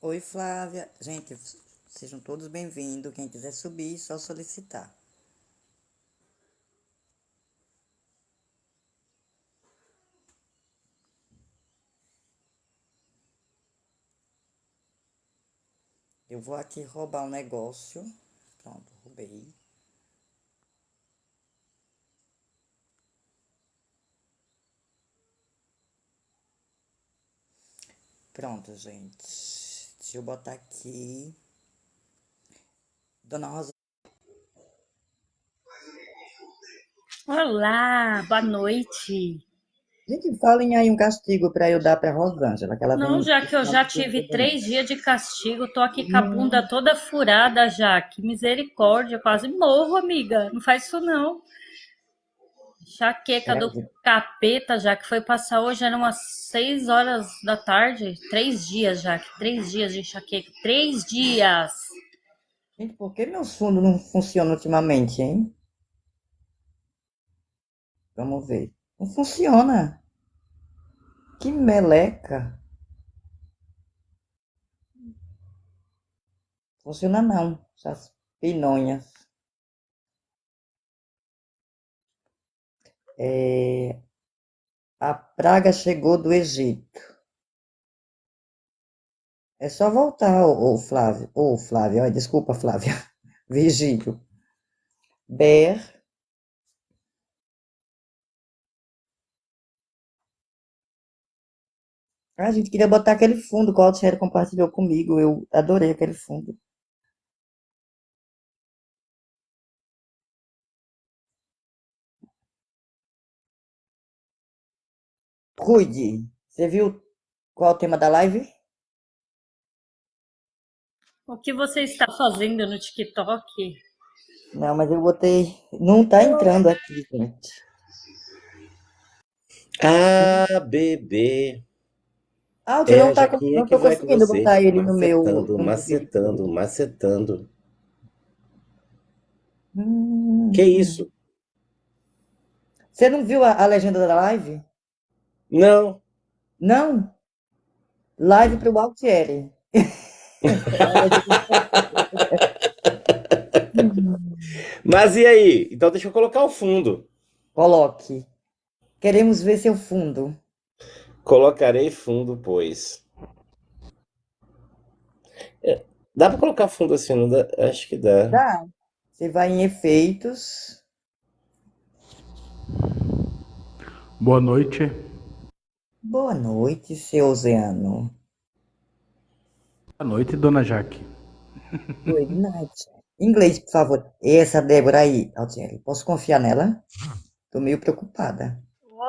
Oi, Flávia. Gente, sejam todos bem-vindos. Quem quiser subir, só solicitar. Eu vou aqui roubar um negócio. Pronto, roubei. Pronto, gente. Deixa eu botar aqui. Dona Rosa. Olá, boa noite. Gente, falem aí um castigo para eu dar para Rosângela, que ela Não, vem já que eu já falando tudo tive sobre mim. 3 dias de castigo, tô aqui com a bunda Hum, toda furada já. Que misericórdia, quase morro, amiga. Não faz isso não. Enxaqueca do peraí. capeta já, que foi passar hoje, eram umas 6 horas da tarde. 3 dias já, 3 dias de enxaqueca. 3 dias. Gente, por que meus fundos não funcionam ultimamente, hein? Vamos ver. Não funciona. Que meleca. Funciona não. Essas pinonhas. É, a praga chegou do Egito. É só voltar, ô Flávio. Ô Flávio, olha, desculpa, Flávia. Virgílio. Ber. Ah, a gente queria botar aquele fundo que o Altieri compartilhou comigo. Eu adorei aquele fundo. Cuide. Você viu qual é o tema da live? O que você está fazendo no TikTok? Não, mas eu botei. Não tá entrando aqui, gente. Ah, bebê. Altieri É não a tá, Jaquinha não que tô vai com conseguindo você. botar ele no meu, Macetando, no meu vídeo. macetando, macetando. Que Hum. isso? Você não viu a legenda da live? Não. Não? Live pro Altieri. A legenda Mas e aí? Então deixa eu colocar o fundo. Coloque. Queremos ver seu fundo. Colocarei fundo, pois. É, dá pra colocar fundo assim, não dá? Acho que dá. Dá. Você vai em efeitos. Boa noite. Boa noite, seu Ozeano. Boa noite, dona Jaque. Good night. Inglês, por favor. Essa Débora aí, Altieri. Posso confiar nela? Tô meio preocupada.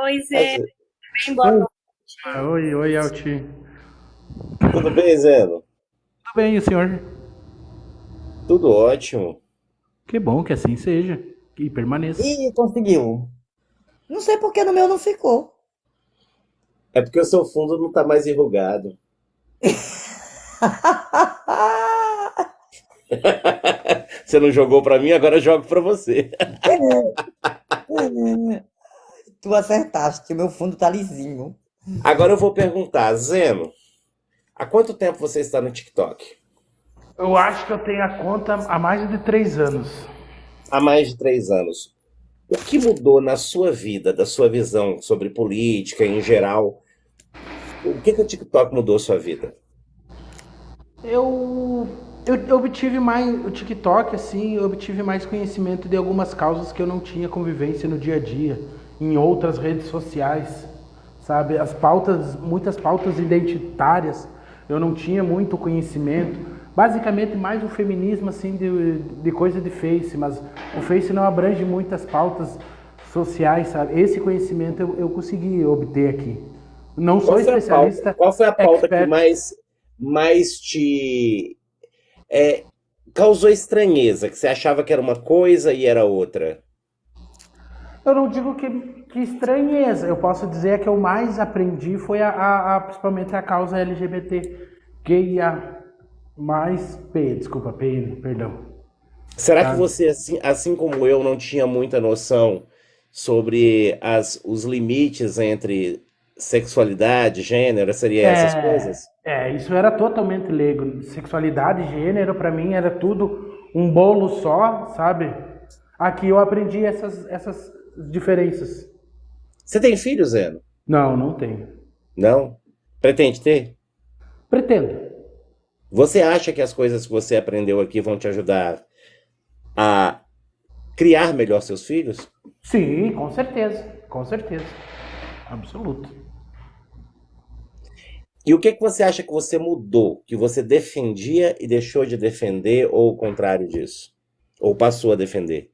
Oi, Mas, Zé. Bem, boa Oi, noite. oi, Alti. tudo bem, Zeno? Tudo bem, e o senhor? Tudo ótimo. Que bom que assim seja. E permaneça. Ih, conseguiu. Não sei por que no meu não ficou. É porque o seu fundo não tá mais enrugado. Você não jogou pra mim, agora eu jogo pra você. Tu acertaste, o meu fundo tá lisinho. Agora eu vou perguntar, Zeno, há quanto tempo você está no TikTok? Eu acho que eu tenho a conta há mais de 3 anos. Há mais de 3 anos. O que mudou na sua vida, da sua visão sobre política em geral? O que o TikTok mudou a sua vida? Eu, eu obtive mais o TikTok, assim, eu obtive mais conhecimento de algumas causas que eu não tinha convivência no dia a dia, em outras redes sociais, sabe? As pautas, muitas pautas identitárias, eu não tinha muito conhecimento. Basicamente mais o feminismo, assim, de coisa de Face, mas o Face não abrange muitas pautas sociais, sabe? Esse conhecimento eu consegui obter aqui. Não Qual sou foi a pauta, especialista, qual foi a pauta que expert. mais te é, causou estranheza? Que você achava que era uma coisa e era outra? Eu não digo que estranheza, eu posso dizer que eu mais aprendi foi principalmente a causa LGBTQIA mais P, desculpa, PN, perdão. Será que Sabe? você, assim como eu, não tinha muita noção sobre os limites entre sexualidade, gênero, seria essas coisas? Isso era totalmente leigo. Sexualidade, gênero, pra mim era tudo um bolo só, sabe? Aqui eu aprendi essas diferenças. Você tem filho, Zeno? Não, não tenho. Não? Pretende ter? Pretendo. Você acha que as coisas que você aprendeu aqui vão te ajudar a criar melhor seus filhos? Sim, com certeza. Com certeza. Absoluto. E o que que você acha que você mudou, que você defendia e deixou de defender, ou o contrário disso? Ou passou a defender?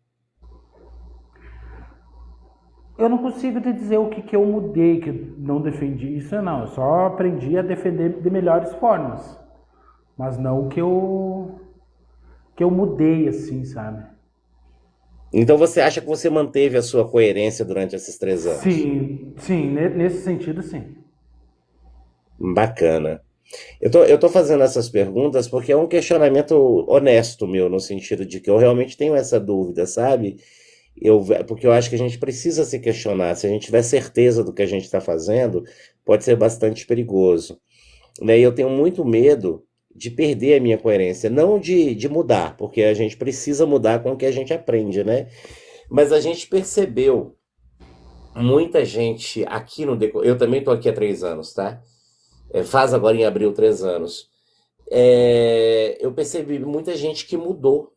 Eu não consigo te dizer o que, que eu mudei, que eu não defendi isso, não. Eu só aprendi a defender de melhores formas. Mas não que eu mudei assim, sabe? Então você acha que você manteve a sua coerência durante esses 3 anos? Sim, nesse sentido, sim. Bacana. Eu tô fazendo essas perguntas porque é um questionamento honesto meu, no sentido de que eu realmente tenho essa dúvida, sabe? Porque eu acho que a gente precisa se questionar. Se a gente tiver certeza do que a gente está fazendo, pode ser bastante perigoso. Né? E eu tenho muito medo de perder a minha coerência, não de mudar, porque a gente precisa mudar com o que a gente aprende, né? Mas a gente percebeu muita gente aqui no Eu também estou aqui há 3 anos, tá? Faz agora em abril 3 anos. Eu percebi muita gente que mudou,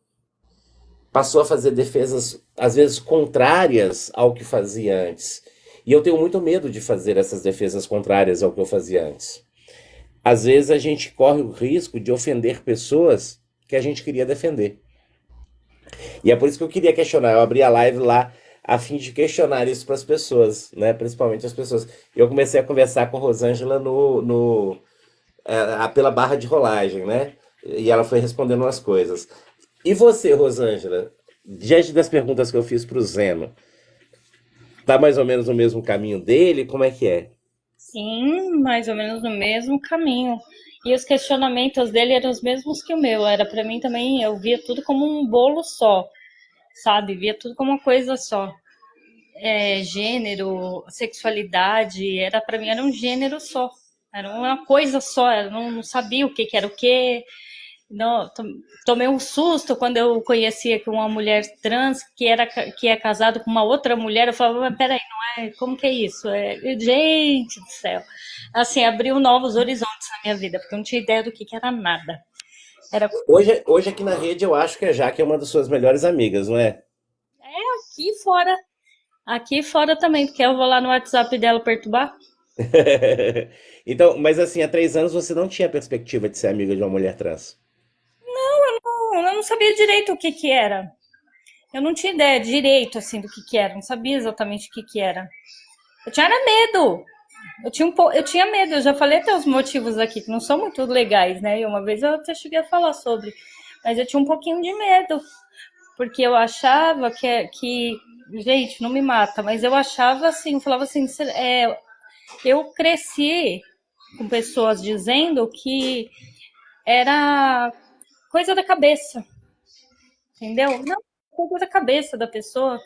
passou a fazer defesas, às vezes, contrárias ao que fazia antes. E eu tenho muito medo de fazer essas defesas contrárias ao que eu fazia antes. Às vezes a gente corre o risco de ofender pessoas que a gente queria defender. E é por isso que eu queria questionar. Eu abri a live lá a fim de questionar isso para as pessoas, né? Principalmente as pessoas. Eu comecei a conversar com a Rosângela pela barra de rolagem, né? E ela foi respondendo umas coisas. E você, Rosângela, diante das perguntas que eu fiz para o Zeno, tá mais ou menos no mesmo caminho dele? Como é que é? Sim, mais ou menos no mesmo caminho. E os questionamentos dele eram os mesmos que o meu. Era para mim também, eu via tudo como um bolo só, sabe? Via tudo como uma coisa só. Gênero, sexualidade, era para mim era um gênero só. Era uma coisa só, eu não sabia o que que era o que. Não, tomei um susto quando eu conhecia que uma mulher trans que é casado com uma outra mulher. Eu falava, mas peraí, não é? Como que é isso? Gente do céu. Assim, abriu novos horizontes na minha vida, porque eu não tinha ideia do que era nada. Era Hoje aqui na rede eu acho que a Jaque é uma das suas melhores amigas, não é? aqui fora. Aqui fora também, porque eu vou lá no WhatsApp dela perturbar. Então, mas assim, há 3 anos você não tinha perspectiva de ser amiga de uma mulher trans. Eu não sabia direito o que era. Eu não tinha ideia direito, assim, do que era. Não sabia exatamente o que era. Eu tinha era medo. Eu tinha medo. Eu já falei até os motivos aqui, que não são muito legais, né? E uma vez eu até cheguei a falar sobre. Mas eu tinha um pouquinho de medo. Porque eu achava que gente, não me mata, mas eu achava assim, eu falava assim, eu cresci com pessoas dizendo que era coisa da cabeça, entendeu? Não, coisa da cabeça da pessoa.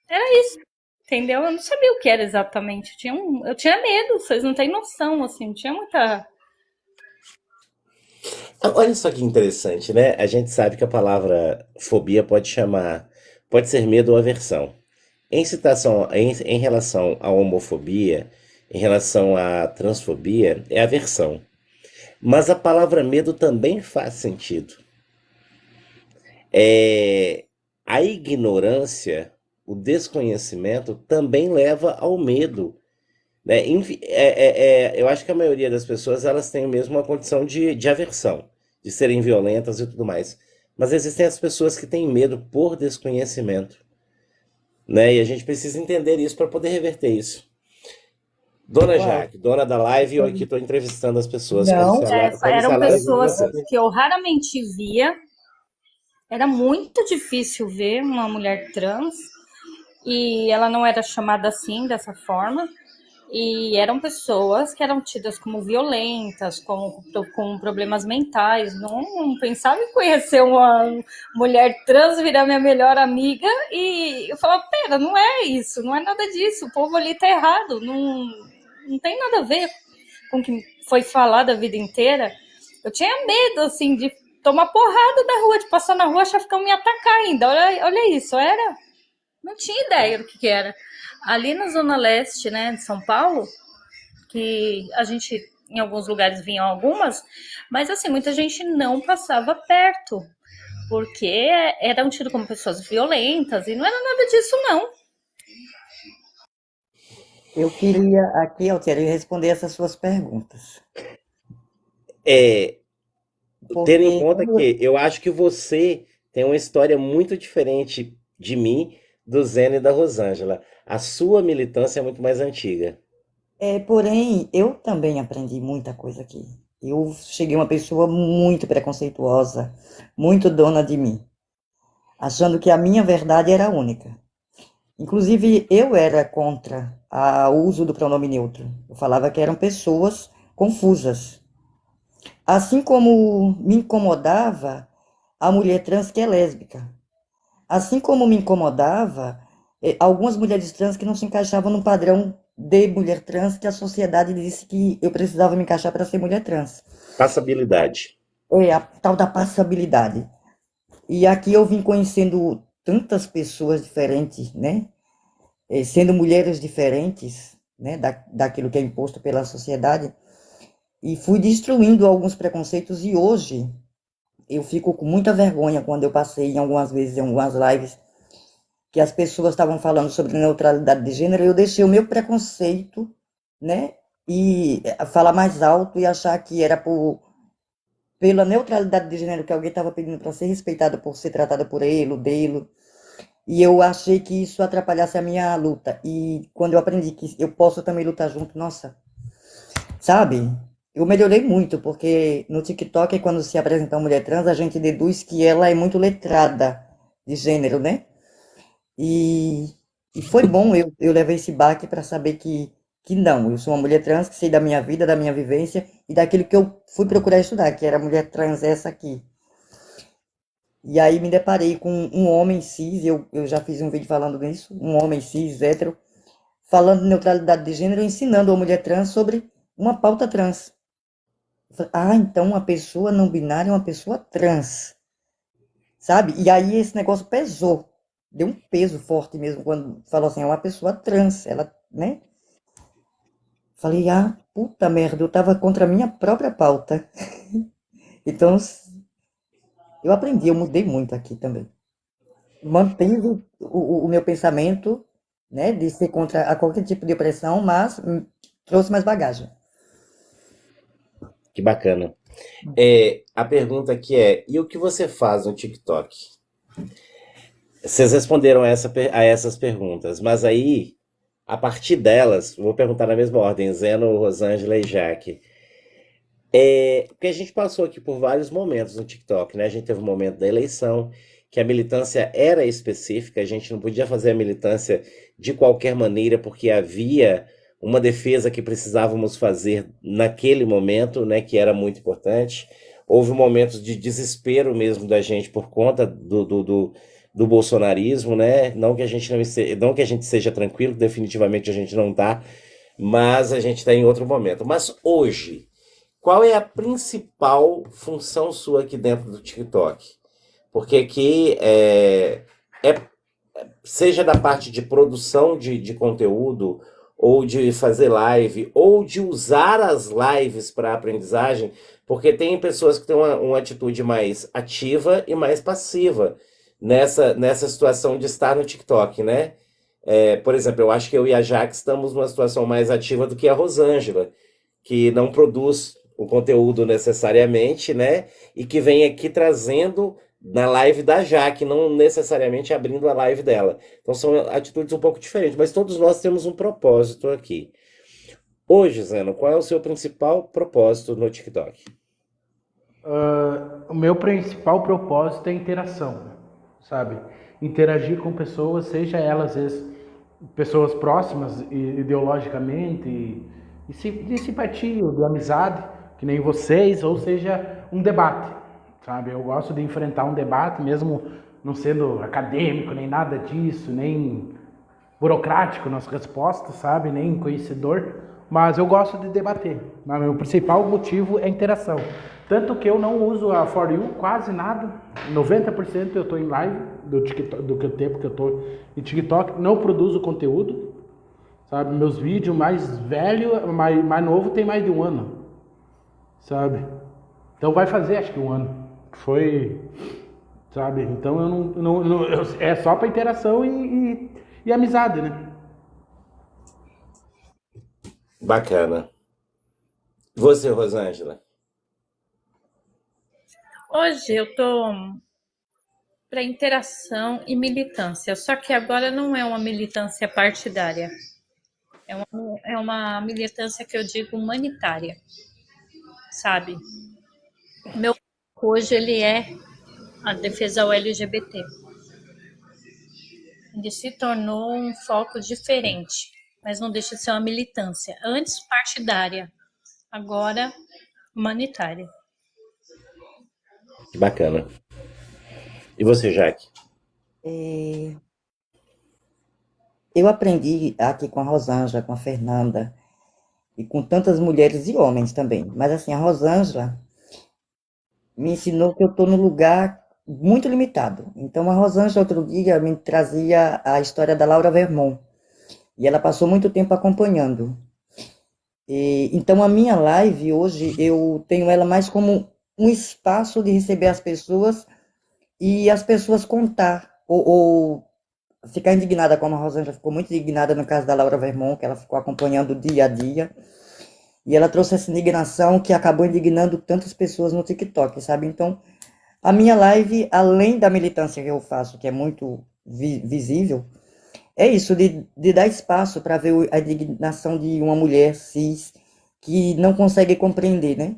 Era isso, entendeu? Eu não sabia o que era exatamente. Eu tinha medo, vocês não têm noção, assim, não tinha muita. Olha só que interessante, né? A gente sabe que a palavra fobia pode ser medo ou aversão. Em relação à homofobia, em relação à transfobia, é aversão. Mas a palavra medo também faz sentido. É, a ignorância, o desconhecimento também leva ao medo, né? Eu acho que a maioria das pessoas elas têm mesmo uma condição de aversão, de serem violentas e tudo mais. Mas existem as pessoas que têm medo por desconhecimento, né? E a gente precisa entender isso para poder reverter isso. Dona Claro. Jaque, dona da live, eu aqui estou entrevistando as pessoas, Não. como se a Eram live pessoas fosse- que eu raramente via. Era muito difícil ver uma mulher trans e ela não era chamada assim, dessa forma. E eram pessoas que eram tidas como violentas, com problemas mentais. Não pensava em conhecer uma mulher trans, virar minha melhor amiga. E eu falava, pera, não é isso, não é nada disso. O povo ali tá errado. Não, não tem nada a ver com o que foi falado a vida inteira. Eu tinha medo, assim, de tomar porrada da rua, de passar na rua, achar que iam me atacar ainda. Olha isso, não tinha ideia do que era. Ali na Zona Leste, né, de São Paulo, que a gente, em alguns lugares, vinham algumas, mas, assim, muita gente não passava perto, porque eram tidos como pessoas violentas, e não era nada disso, não. Eu queria aqui, Altieri, responder essas suas perguntas. É, tendo em Porque conta que eu acho que você tem uma história muito diferente de mim, do Zeno e da Rosângela. A sua militância é muito mais antiga. porém, eu também aprendi muita coisa aqui. Eu cheguei uma pessoa muito preconceituosa, muito dona de mim, achando que a minha verdade era a única. Inclusive, eu era contra o uso do pronome neutro. Eu falava que eram pessoas confusas. Assim como me incomodava a mulher trans que é lésbica. Assim como me incomodava algumas mulheres trans que não se encaixavam no padrão de mulher trans que a sociedade disse que eu precisava me encaixar para ser mulher trans. Passabilidade. É a tal da passabilidade. E aqui eu vim conhecendo tantas pessoas diferentes, né? Sendo mulheres diferentes, né? Daquilo que é imposto pela sociedade. E fui destruindo alguns preconceitos e hoje eu fico com muita vergonha quando eu passei em algumas vezes em algumas lives que as pessoas estavam falando sobre neutralidade de gênero, eu deixei o meu preconceito, né, e falar mais alto e achar que era pela neutralidade de gênero que alguém estava pedindo para ser respeitada por ser tratada por ele, dele, e eu achei que isso atrapalhasse a minha luta. E quando eu aprendi que eu posso também lutar junto, nossa, sabe? Eu melhorei muito, porque no TikTok, quando se apresenta uma mulher trans, a gente deduz que ela é muito letrada de gênero, né? E, e foi bom eu levar esse baque para saber que não, eu sou uma mulher trans, que sei da minha vida, da minha vivência e daquilo que eu fui procurar estudar, que era mulher trans essa aqui. E aí me deparei com um homem cis, eu já fiz um vídeo falando nisso, um homem cis, hétero, falando de neutralidade de gênero, ensinando a mulher trans sobre uma pauta trans. Eu falei, então uma pessoa não binária é uma pessoa trans, sabe? E aí esse negócio pesou, deu um peso forte mesmo quando falou assim, é uma pessoa trans, ela, né? Falei, puta merda, eu tava contra a minha própria pauta. Então, eu aprendi, eu mudei muito aqui também. Mantive o meu pensamento, né, de ser contra a qualquer tipo de opressão, mas trouxe mais bagagem. Que bacana. A pergunta aqui e o que você faz no TikTok? Vocês responderam a essas perguntas, mas aí, a partir delas, vou perguntar na mesma ordem, Zeno, Rosângela e Jaque. Porque a gente passou aqui por vários momentos no TikTok, né? A gente teve um momento da eleição, que a militância era específica, a gente não podia fazer a militância de qualquer maneira, porque havia uma defesa que precisávamos fazer naquele momento, né? Que era muito importante. Houve momentos de desespero mesmo da gente por conta do bolsonarismo, né? Não que a gente não que a gente seja tranquilo, definitivamente a gente não tá, mas a gente está em outro momento. Mas hoje, qual é a principal função sua aqui dentro do TikTok? Porque aqui seja da parte de produção de conteúdo, ou de fazer live, ou de usar as lives para aprendizagem, porque tem pessoas que têm uma atitude mais ativa e mais passiva nessa situação de estar no TikTok, né? Por exemplo, eu acho que eu e a Jaque estamos numa situação mais ativa do que a Rosângela, que não produz o conteúdo necessariamente, né? E que vem aqui trazendo na live da Jaque, não necessariamente abrindo a live dela. Então são atitudes um pouco diferentes, mas todos nós temos um propósito aqui. Hoje, Zeno, qual é o seu principal propósito no TikTok? O meu principal propósito é interação, sabe? Interagir com pessoas, seja elas pessoas próximas ideologicamente, de simpatia, de amizade, que nem vocês, ou seja, um debate, sabe? Eu gosto de enfrentar um debate, mesmo não sendo acadêmico, nem nada disso, nem burocrático nas respostas, sabe? Nem conhecedor, Mas eu gosto de debater. Mas meu principal motivo é interação. Tanto que eu não uso a For You quase nada. 90% eu estou em live do TikTok, do tempo que eu estou em TikTok. Não produzo conteúdo. Sabe? Meus vídeos mais velho, mais novo tem mais de um ano. Sabe? Então vai fazer acho que um ano. Foi... Sabe? Então é só para interação e amizade, né? Bacana. Você, Rosângela? Hoje eu tô para interação e militância, só que agora não é uma militância partidária, é uma militância que eu digo humanitária, sabe? Meu foco hoje ele é a defesa ao LGBT. Ele se tornou um foco diferente, mas não deixa de ser uma militância. Antes partidária, agora humanitária. Que bacana. E você, Jaque? Eu aprendi aqui com a Rosângela, com a Fernanda, e com tantas mulheres e homens também. Mas assim, a Rosângela me ensinou que eu estou num lugar muito limitado. Então, a Rosângela, outro dia, me trazia a história da Laura Vermont. E ela passou muito tempo acompanhando. Então, a minha live hoje, eu tenho ela mais como um espaço de receber as pessoas e as pessoas contar, ou ficar indignada, como a Rosângela ficou muito indignada no caso da Laura Vermont, que ela ficou acompanhando dia a dia. E ela trouxe essa indignação que acabou indignando tantas pessoas no TikTok, sabe? Então, a minha live, além da militância que eu faço, que é muito visível, é isso, de dar espaço para ver a indignação de uma mulher cis que não consegue compreender, né?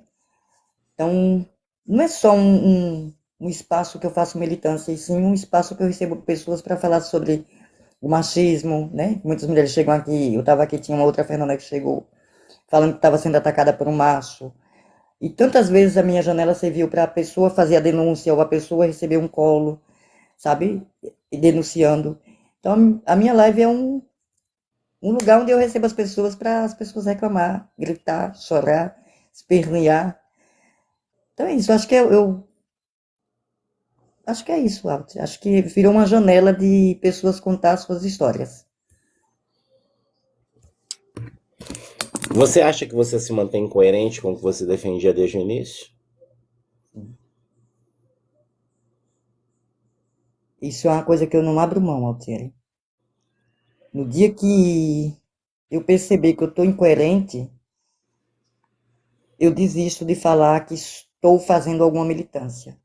Então, não é só um espaço que eu faço militância, e sim um espaço que eu recebo pessoas para falar sobre o machismo, né? Muitas mulheres chegam aqui, eu estava aqui, tinha uma outra Fernanda que chegou falando que estava sendo atacada por um macho. E tantas vezes a minha janela serviu para a pessoa fazer a denúncia ou a pessoa receber um colo, sabe? E denunciando. Então, a minha live é um lugar onde eu recebo as pessoas para as pessoas reclamar, gritar, chorar, espernear. Então é isso, acho que acho que é isso, Alt. Acho que virou uma janela de pessoas contar suas histórias. Você acha que você se mantém coerente com o que você defendia desde o início? Isso é uma coisa que eu não abro mão, Altieri. No dia que eu perceber que eu estou incoerente, eu desisto de falar que estou fazendo alguma militância.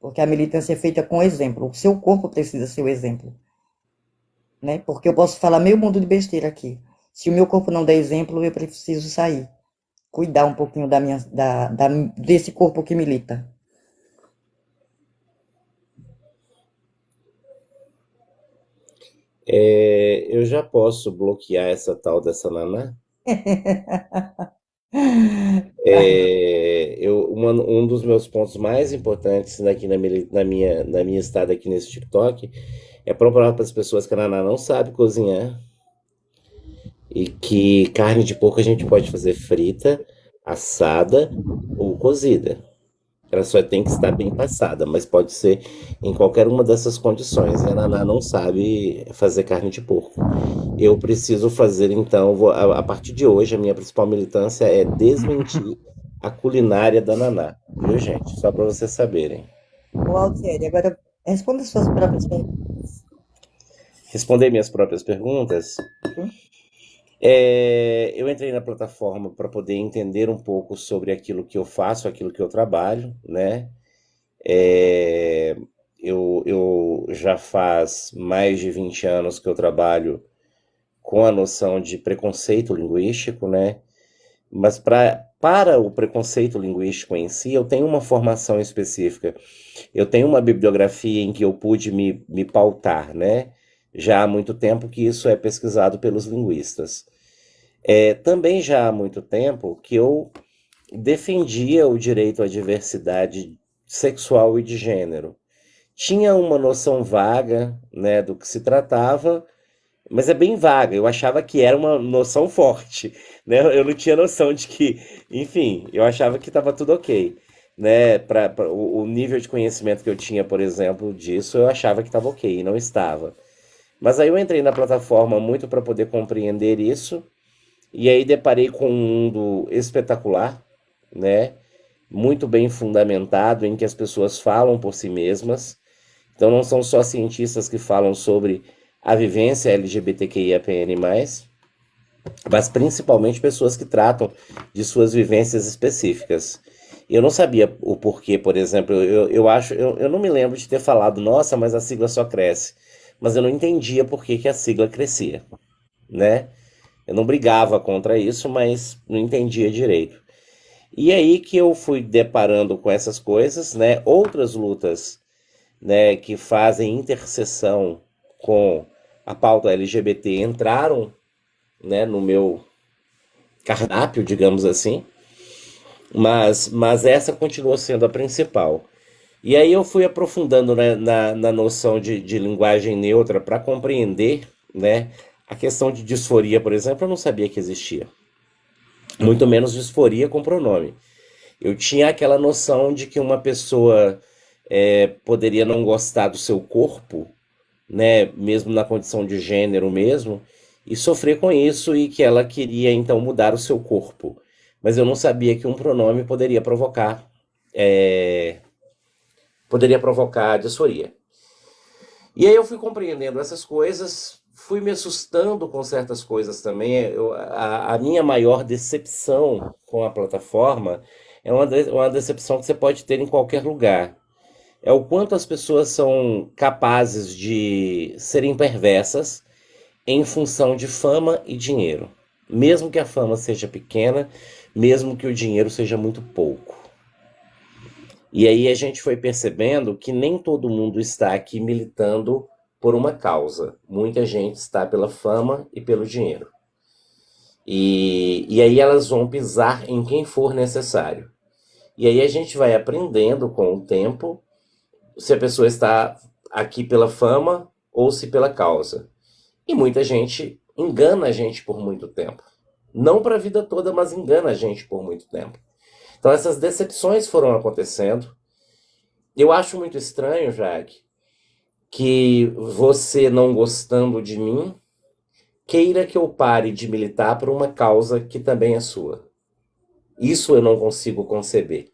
Porque a militância é feita com exemplo. O seu corpo precisa ser o exemplo. Né? Porque eu posso falar meio mundo de besteira aqui. Se o meu corpo não der exemplo, eu preciso sair. Cuidar um pouquinho desse corpo que milita. Eu já posso bloquear essa tal dessa Naná? Um dos meus pontos mais importantes aqui na minha estada aqui nesse TikTok é provar para as pessoas que a Naná não sabe cozinhar e que carne de porco a gente pode fazer frita, assada ou cozida. Ela só tem que estar bem passada, mas pode ser em qualquer uma dessas condições. E a Naná não sabe fazer carne de porco. Eu preciso fazer, então, a partir de hoje, a minha principal militância é desmentir a culinária da Naná. Viu, gente? Só para vocês saberem. Ô, Altieri, agora responda suas próprias perguntas. Responder minhas próprias perguntas? Sim. Eu entrei na plataforma para poder entender um pouco sobre aquilo que eu faço, aquilo que eu trabalho, né? Eu já faz mais de 20 anos que eu trabalho com a noção de preconceito linguístico, né? Mas para o preconceito linguístico em si, eu tenho uma formação específica. Eu tenho uma bibliografia em que eu pude me pautar, né? Já há muito tempo que isso é pesquisado pelos linguistas. Também já há muito tempo que eu defendia o direito à diversidade sexual e de gênero. Tinha uma noção vaga, né, do que se tratava, Mas é bem vaga. Eu achava que era uma noção forte, né? Eu não tinha noção de que, enfim, eu achava que estava tudo ok, né? O nível de conhecimento que eu tinha, por exemplo, disso, eu achava que estava ok, e não estava. Mas aí eu entrei na plataforma muito para poder compreender isso, e aí deparei com um mundo espetacular, né? Muito bem fundamentado, em que as pessoas falam por si mesmas. Então não são só cientistas que falam sobre a vivência LGBTQIAPN+, mas principalmente pessoas que tratam de suas vivências específicas. Eu não sabia o porquê, por exemplo, eu não me lembro de ter falado, nossa, mas a sigla só cresce. Mas eu não entendia por que que a sigla crescia, né? Eu não brigava contra isso, mas não entendia direito. E aí que eu fui deparando com essas coisas, né? Outras lutas, né, que fazem interseção com a pauta LGBT entraram, né, no meu cardápio, digamos assim, mas essa continuou sendo a principal. E aí eu fui aprofundando, né, na noção de linguagem neutra para compreender, né, a questão de disforia, por exemplo, eu não sabia que existia. Muito menos disforia com pronome. Eu tinha aquela noção de que uma pessoa poderia não gostar do seu corpo, né, mesmo na condição de gênero mesmo, e sofrer com isso e que ela queria então mudar o seu corpo. Mas eu não sabia que um pronome poderia provocar disforia. E aí eu fui compreendendo essas coisas, fui me assustando com certas coisas também. A minha maior decepção com a plataforma é uma decepção que você pode ter em qualquer lugar. É o quanto as pessoas são capazes de serem perversas em função de fama e dinheiro. Mesmo que a fama seja pequena, mesmo que o dinheiro seja muito pouco. E aí a gente foi percebendo que nem todo mundo está aqui militando por uma causa. Muita gente está pela fama e pelo dinheiro. E aí elas vão pisar em quem for necessário. E aí a gente vai aprendendo com o tempo se a pessoa está aqui pela fama ou se pela causa. E muita gente engana a gente por muito tempo. Não para a vida toda, mas engana a gente por muito tempo. Então essas decepções foram acontecendo. Eu acho muito estranho, Jaque, que você não gostando de mim queira que eu pare de militar por uma causa que também é sua. Isso eu não consigo conceber.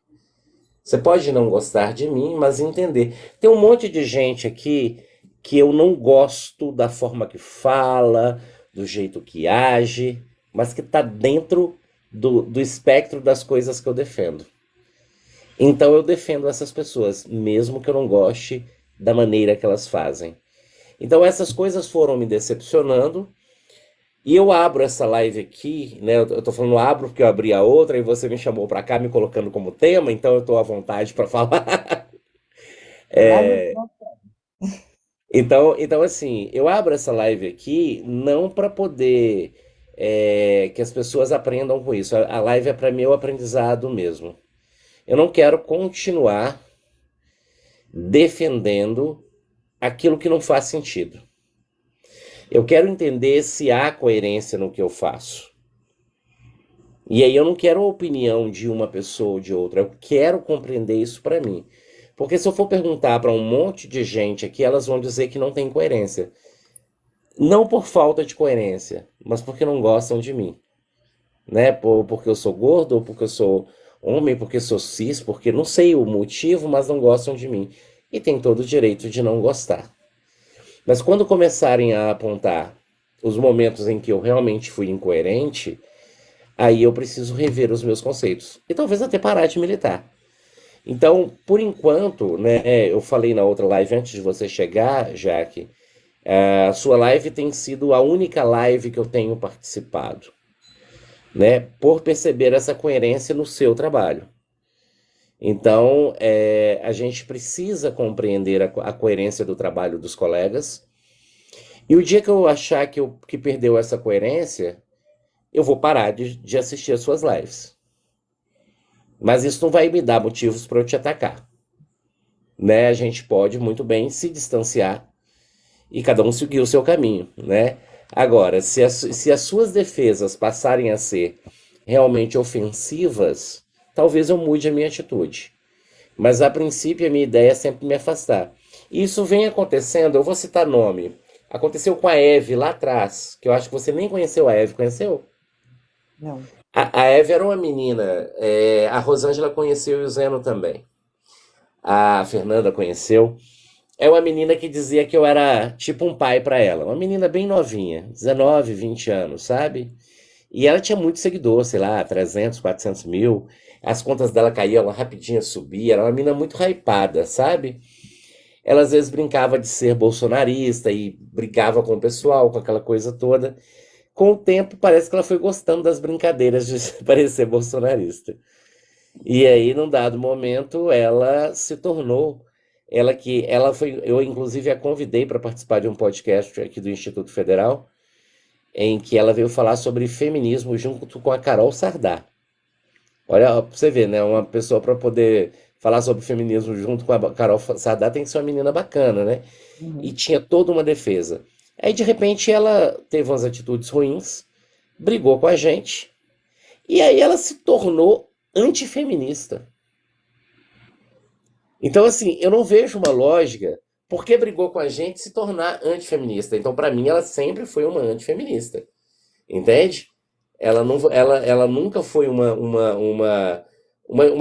Você pode não gostar de mim, mas entender. Tem um monte de gente aqui que eu não gosto da forma que fala, do jeito que age, mas que está dentro do espectro das coisas que eu defendo. Então eu defendo essas pessoas, mesmo que eu não goste da maneira que elas fazem. Então essas coisas foram me decepcionando. E eu abro essa live aqui, né? Eu tô falando abro porque eu abri a outra e você me chamou para cá me colocando como tema, então eu tô à vontade para falar. Então assim, eu abro essa live aqui não para poder que as pessoas aprendam com isso. A live é para meu aprendizado mesmo. Eu não quero continuar defendendo aquilo que não faz sentido. Eu quero entender se há coerência no que eu faço. E aí eu não quero a opinião de uma pessoa ou de outra, eu quero compreender isso para mim. Porque se eu for perguntar para um monte de gente aqui, elas vão dizer que não tem coerência. Não por falta de coerência, mas porque não gostam de mim. Né? Porque eu sou gordo, ou porque eu sou homem, porque eu sou cis, porque não sei o motivo, mas não gostam de mim. E tem todo o direito de não gostar. Mas quando começarem a apontar os momentos em que eu realmente fui incoerente, aí eu preciso rever os meus conceitos. E talvez até parar de militar. Então, por enquanto, né, eu falei na outra live antes de você chegar, Jaque, a sua live tem sido a única live que eu tenho participado, né, por perceber essa coerência no seu trabalho. Então, a gente precisa compreender a coerência do trabalho dos colegas. E o dia que eu achar que perdeu essa coerência, eu vou parar de assistir as suas lives. Mas isso não vai me dar motivos para eu te atacar. Né? A gente pode muito bem se distanciar e cada um seguir o seu caminho. Né? Agora, se as suas defesas passarem a ser realmente ofensivas, talvez eu mude a minha atitude. Mas a princípio a minha ideia é sempre me afastar. E isso vem acontecendo, eu vou citar nome. Aconteceu com a Eve lá atrás, que eu acho que você nem conheceu a Eve, conheceu? Não. A Eve era uma menina, a Rosângela conheceu e o Zeno também. A Fernanda conheceu. É uma menina que dizia que eu era tipo um pai pra ela. Uma menina bem novinha, 19, 20 anos, sabe? E ela tinha muito seguidor, sei lá, 300, 400 mil. As contas dela caíam, ela rapidinho subia. Era uma menina muito hypada, sabe? Ela às vezes brincava de ser bolsonarista e brigava com o pessoal, com aquela coisa toda. Com o tempo, parece que ela foi gostando das brincadeiras de parecer bolsonarista. E aí, num dado momento, ela se tornou. Ela foi. Eu, inclusive, a convidei para participar de um podcast aqui do Instituto Federal, em que ela veio falar sobre feminismo junto com a Carol Sardá. Olha, pra você ver, né? Uma pessoa para poder falar sobre feminismo junto com a Carol Sardá tem que ser uma menina bacana, né? E Uhum. tinha toda uma defesa. Aí, de repente, ela teve umas atitudes ruins, brigou com a gente, e aí ela se tornou antifeminista. Então, assim, eu não vejo uma lógica porque brigou com a gente se tornar antifeminista. Então, para mim, ela sempre foi uma antifeminista. Entende? Ela nunca foi uma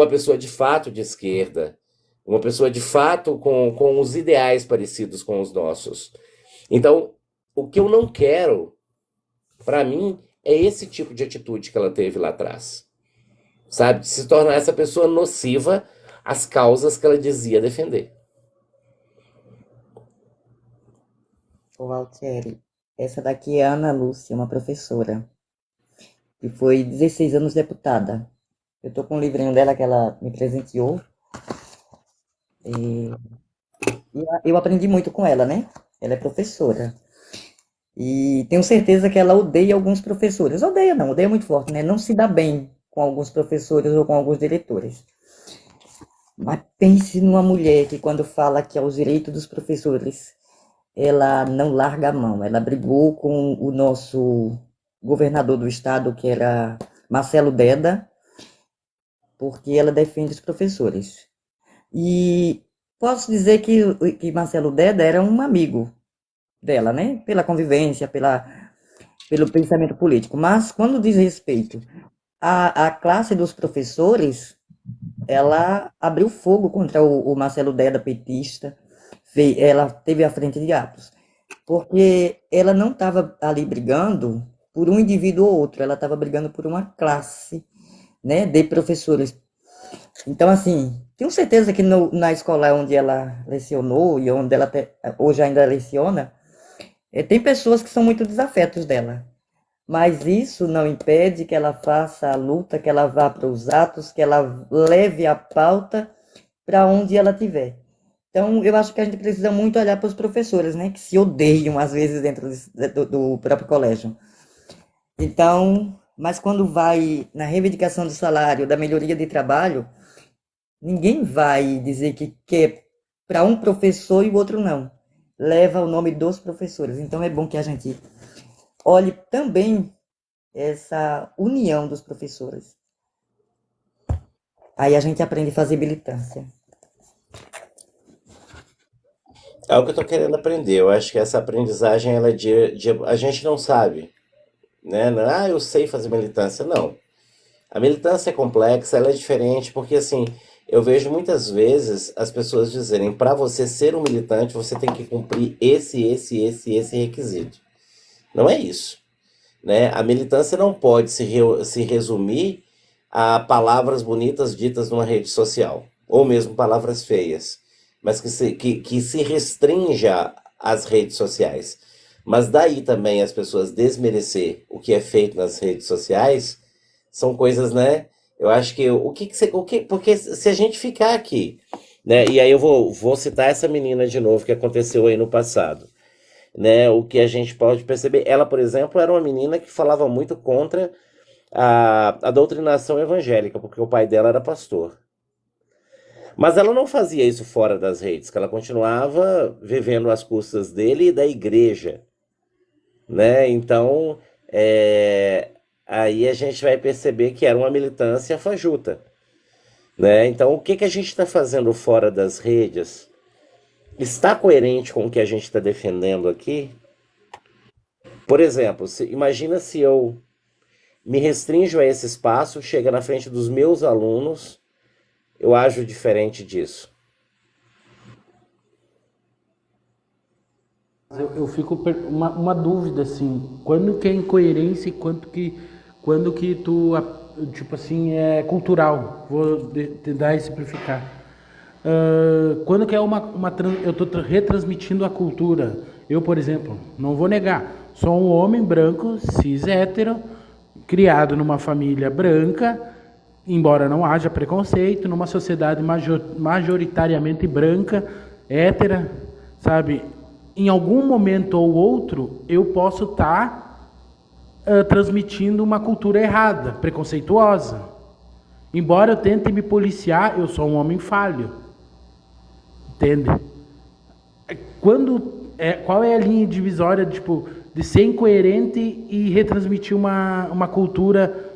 pessoa de fato de esquerda. Uma pessoa de fato com os ideais parecidos com os nossos. Então, o que eu não quero, para mim, é esse tipo de atitude que ela teve lá atrás. Sabe? De se tornar essa pessoa nociva às causas que ela dizia defender. Ô, Altieri, essa daqui é a Ana Lúcia, uma professora, que foi 16 anos deputada. Eu tô com um livrinho dela que ela me presenteou. E eu aprendi muito com ela, né? Ela é professora. E tenho certeza que ela odeia alguns professores. Odeia não, odeia muito forte, né? Não se dá bem com alguns professores ou com alguns diretores. Mas pense numa mulher que quando fala que é os direitos dos professores, ela não larga a mão. Ela brigou com o nosso governador do estado, que era Marcelo Deda, porque ela defende os professores. E posso dizer que Marcelo Deda era um amigo dela, né? Pela convivência, pelo pensamento político. Mas quando diz respeito à classe dos professores, ela abriu fogo contra o Marcelo Deda, petista. Ela teve a frente de atos. Porque ela não estava ali brigando por um indivíduo ou outro, ela estava brigando por uma classe, né, de professores. Então, assim, tenho certeza que na escola onde ela lecionou e onde ela hoje ainda leciona, tem pessoas que são muito desafetos dela. Mas isso não impede que ela faça a luta, que ela vá para os atos, que ela leve a pauta para onde ela estiver. Então, eu acho que a gente precisa muito olhar para os professores, né, que se odeiam às vezes dentro do próprio colégio. Então, mas quando vai na reivindicação do salário, da melhoria de trabalho, ninguém vai dizer que quer para um professor e o outro não. Leva o nome dos professores. Então, é bom que a gente olhe também essa união dos professores. Aí a gente aprende a fazer militância. É o que eu tô querendo aprender. Eu acho que essa aprendizagem ela é a gente não sabe, né? Ah, eu sei fazer militância. Não. A militância é complexa, ela é diferente, porque assim, eu vejo muitas vezes as pessoas dizerem, para você ser um militante, você tem que cumprir esse requisito. Não é isso, né? A militância não pode se resumir a palavras bonitas ditas numa rede social, ou mesmo palavras feias, mas que se restrinja às redes sociais. Mas daí também as pessoas desmerecer o que é feito nas redes sociais são coisas, né? Eu acho que porque se a gente ficar aqui, né? E aí eu vou citar essa menina de novo que aconteceu aí no passado, né? O que a gente pode perceber, ela, por exemplo, era uma menina que falava muito contra a doutrinação evangélica, porque o pai dela era pastor. Mas ela não fazia isso fora das redes, que ela continuava vivendo às custas dele e da igreja, né? Então, aí a gente vai perceber que era uma militância fajuta, né? Então, o que que a gente está fazendo fora das redes está coerente com o que a gente está defendendo aqui? Por exemplo, imagina se eu me restringo a esse espaço, chega na frente dos meus alunos, eu ajo diferente disso. Eu fico uma dúvida assim, quando que é incoerência e quando que tu tipo assim é cultural? Vou tentar simplificar. Quando que é eu estou retransmitindo a cultura? Eu, por exemplo, não vou negar, sou um homem branco, cis hétero, criado numa família branca, embora não haja preconceito, numa sociedade majoritariamente branca, hétera, sabe? Em algum momento ou outro, eu posso estar transmitindo uma cultura errada, preconceituosa. Embora eu tente me policiar, eu sou um homem falho. Entende? Qual é a linha divisória tipo, de ser incoerente e retransmitir uma cultura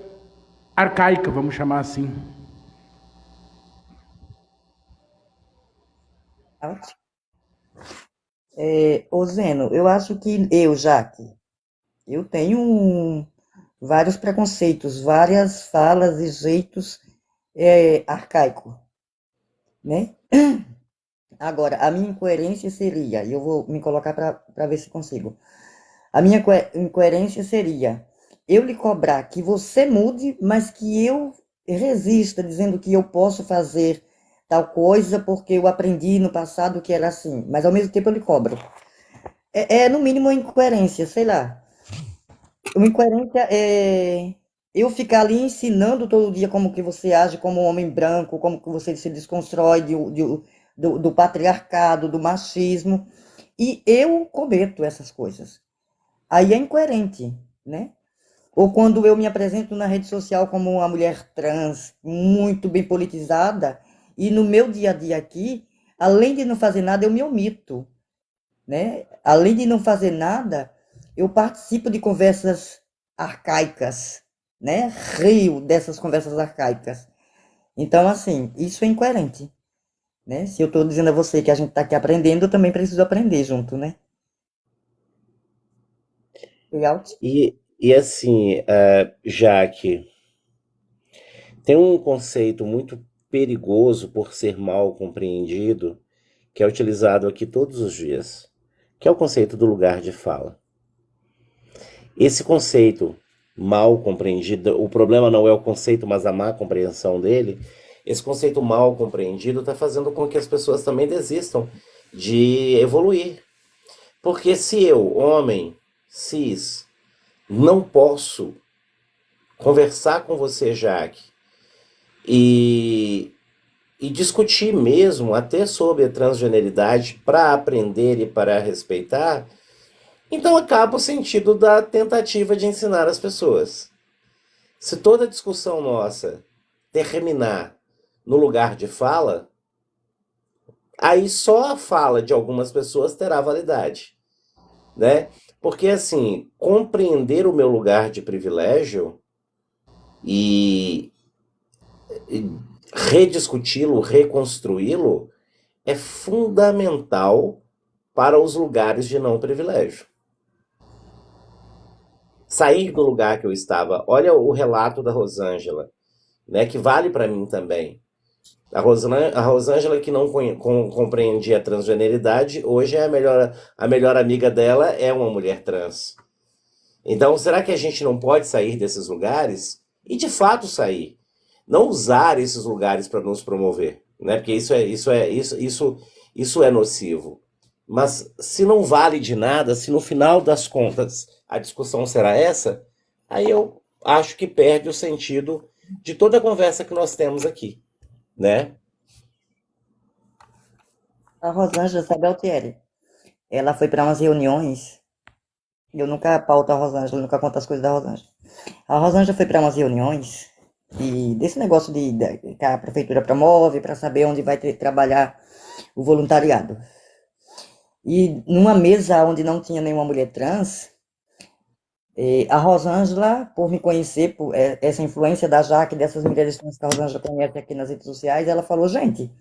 arcaica, vamos chamar assim? Ô Zeno, eu acho que Jaque, eu tenho vários preconceitos, várias falas e jeitos arcaicos, né? Agora, a minha incoerência seria, e eu vou me colocar para ver se consigo. A minha incoerência seria eu lhe cobrar que você mude, mas que eu resista, dizendo que eu posso fazer tal coisa porque eu aprendi no passado que era assim, mas ao mesmo tempo eu lhe cobro. No mínimo uma incoerência, sei lá. Uma incoerência é eu ficar ali ensinando todo dia como que você age como um homem branco, como que você se desconstrói do patriarcado, do machismo, e eu cometo essas coisas. Aí é incoerente, né? Ou quando eu me apresento na rede social como uma mulher trans, muito bem politizada, e no meu dia a dia aqui, além de não fazer nada, eu me omito, né? Além de não fazer nada, eu participo de conversas arcaicas, né? Rio dessas conversas arcaicas. Então, assim, isso é incoerente, né? Se eu estou dizendo a você que a gente está aqui aprendendo, eu também preciso aprender junto, né? Layout? E assim, Jaque, tem um conceito muito perigoso por ser mal compreendido, que é utilizado aqui todos os dias, que é o conceito do lugar de fala. Esse conceito mal compreendido, o problema não é o conceito, mas a má compreensão dele. Esse conceito mal compreendido está fazendo com que as pessoas também desistam de evoluir. Porque se eu, homem, cis, não posso conversar com você, Jaque, e discutir mesmo até sobre a transgeneridade para aprender e para respeitar, então acaba o sentido da tentativa de ensinar as pessoas. Se toda discussão nossa terminar no lugar de fala, aí só a fala de algumas pessoas terá validade, né? Porque assim, compreender o meu lugar de privilégio e rediscuti-lo, reconstruí-lo é fundamental para os lugares de não privilégio. Sair do lugar que eu estava. Olha o relato da Rosângela, né, que vale para mim também. A Rosângela que não compreendia a transgeneridade, hoje é a melhor amiga dela é uma mulher trans. Então, será que a gente não pode sair desses lugares? E de fato sair. Não usar esses lugares para nos promover, né? Porque isso é nocivo. Mas se não vale de nada, se no final das contas a discussão será essa, aí eu acho que perde o sentido de toda a conversa que nós temos aqui, né? A Rosângela Sabeltieri, ela foi para umas reuniões, eu nunca pauto a Rosângela, nunca conto as coisas da Rosângela. A Rosângela foi para umas reuniões e desse negócio que a prefeitura promove para saber onde vai trabalhar o voluntariado. E numa mesa onde não tinha nenhuma mulher trans, A Rosângela, por me conhecer, por essa influência da Jaque, dessas mulheres trans que a Rosângela conhece aqui nas redes sociais, ela falou, gente,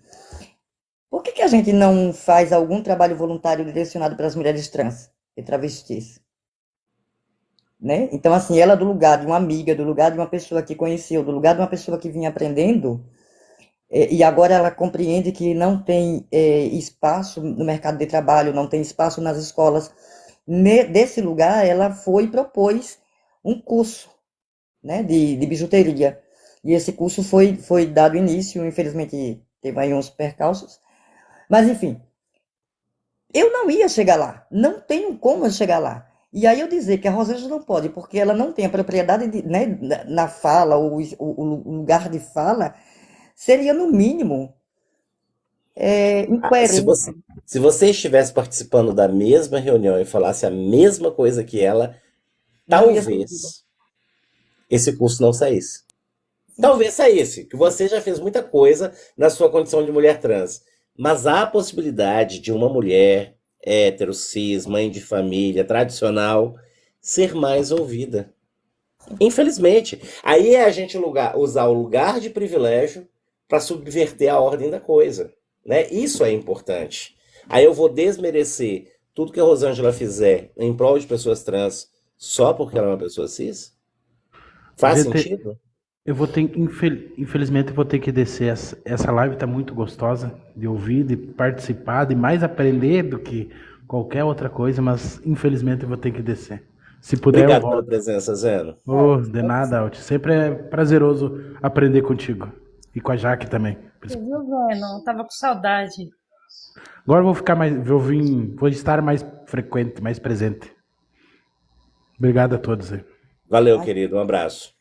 por que que a gente não faz algum trabalho voluntário direcionado para as mulheres trans e travestis? Né? Então, assim, ela do lugar de uma amiga, do lugar de uma pessoa que conheceu, do lugar de uma pessoa que vinha aprendendo, e agora ela compreende que não tem espaço no mercado de trabalho, não tem espaço nas escolas. Desse lugar, ela foi e propôs um curso, né, de bijuteria. E esse curso foi dado início, infelizmente teve aí uns percalços, mas enfim, eu não ia chegar lá, não tenho como eu chegar lá. E aí eu dizer que a Rosângela não pode, porque ela não tem a propriedade de, né, na fala, o lugar de fala, seria no mínimo Ah, se incoerente. você, se você estivesse participando da mesma reunião e falasse a mesma coisa que ela, Não ia ser possível. talvez esse curso não saísse. Talvez saísse, que você já fez muita coisa na sua condição de mulher trans. Mas há a possibilidade de uma mulher hétero, cis, mãe de família, tradicional, ser mais ouvida. Infelizmente. Aí é a gente usar o lugar de privilégio para subverter a ordem da coisa. Né? Isso é importante. Aí eu vou desmerecer tudo que a Rosângela fizer em prol de pessoas trans só porque ela é uma pessoa cis? Faz GT, sentido? eu vou ter, infelizmente, eu vou ter que descer. Essa live tá muito gostosa de ouvir, de participar, de mais aprender do que qualquer outra coisa, mas infelizmente eu vou ter que descer. Se puder, eu Obrigado pela volto. presença, Zeno. Oh, de nada, Alt. Sempre é prazeroso aprender contigo. E com a Jaque também. Você viu, Zeno? Tava com saudade. Agora eu vou ficar mais. Vou estar mais frequente, mais presente. Obrigado a todos aí. Valeu, Ai, querido. Um abraço.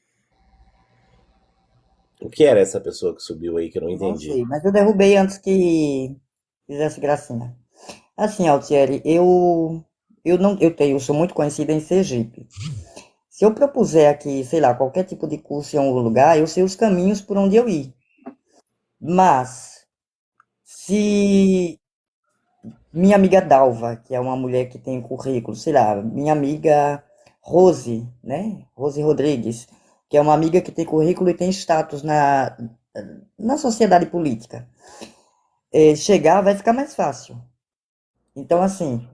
O que era essa pessoa que subiu aí que eu não não entendi? sei, mas eu derrubei antes que fizesse gracinha. Assim, Altieri, eu sou muito conhecida em Sergipe. Se eu propuser aqui, sei lá, qualquer tipo de curso em algum lugar, eu sei os caminhos por onde eu ir. Mas, se minha amiga Dalva, que é uma mulher que tem currículo, sei lá, minha amiga Rose, né? Rose Rodrigues, que é uma amiga que tem currículo e tem status na sociedade política. Chegar vai ficar mais fácil. Então, assim,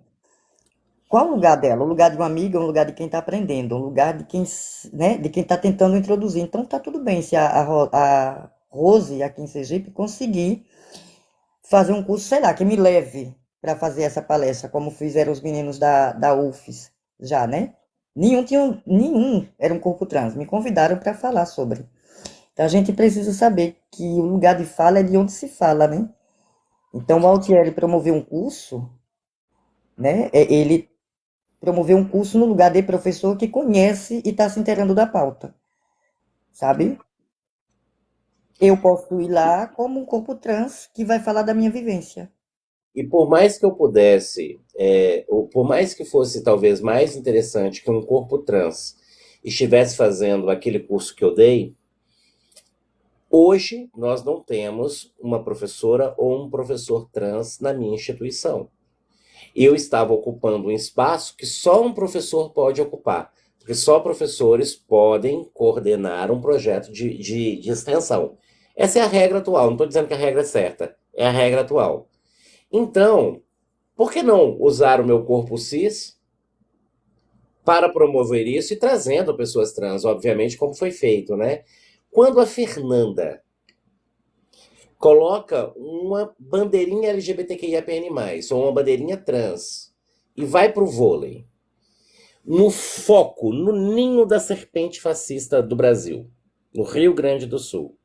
qual o lugar dela? O lugar de uma amiga, um lugar de quem está aprendendo, um lugar de quem, né, de quem está tentando introduzir. Então, tá tudo bem se a Rose, aqui em Sergipe, conseguir fazer um curso, sei lá, que me leve para fazer essa palestra, como fizeram os meninos da UFES, já, né? Nenhum era um corpo trans. Me convidaram para falar sobre. Então, a gente precisa saber que o lugar de fala é de onde se fala, né? Então, o Altieri promoveu um curso, né? Ele promoveu um curso no lugar de professor que conhece e está se inteirando da pauta, sabe? Eu posso ir lá como um corpo trans que vai falar da minha vivência. E por mais que eu pudesse, ou por mais que fosse talvez mais interessante que um corpo trans estivesse fazendo aquele curso que eu dei, hoje nós não temos uma professora ou um professor trans na minha instituição. Eu estava ocupando um espaço que só um professor pode ocupar, porque só professores podem coordenar um projeto de extensão. Essa é a regra atual, não estou dizendo que a regra é certa, é a regra atual. Então, por que não usar o meu corpo cis para promover isso e trazendo pessoas trans, obviamente, como foi feito, né? Quando a Fernanda coloca uma bandeirinha LGBTQIAPN+, ou uma bandeirinha trans, e vai para o vôlei, no foco, no ninho da serpente fascista do Brasil, no Rio Grande do Sul,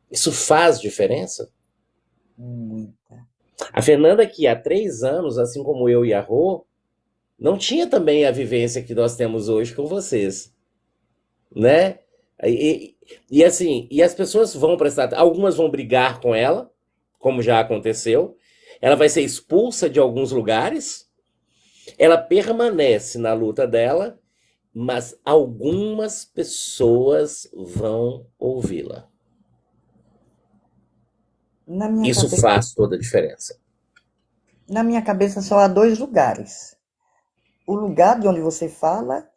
isso faz diferença? Muita. A Fernanda, que há 3 anos, assim como eu e a Rô, não tinha também a vivência que nós temos hoje com vocês, né? E assim, e as pessoas vão prestar, algumas vão brigar com ela, como já aconteceu, ela vai ser expulsa de alguns lugares, ela permanece na luta dela, mas algumas pessoas vão ouvi-la. Na minha Isso cabeça, faz toda a diferença. na minha cabeça só há dois lugares. o lugar de onde você fala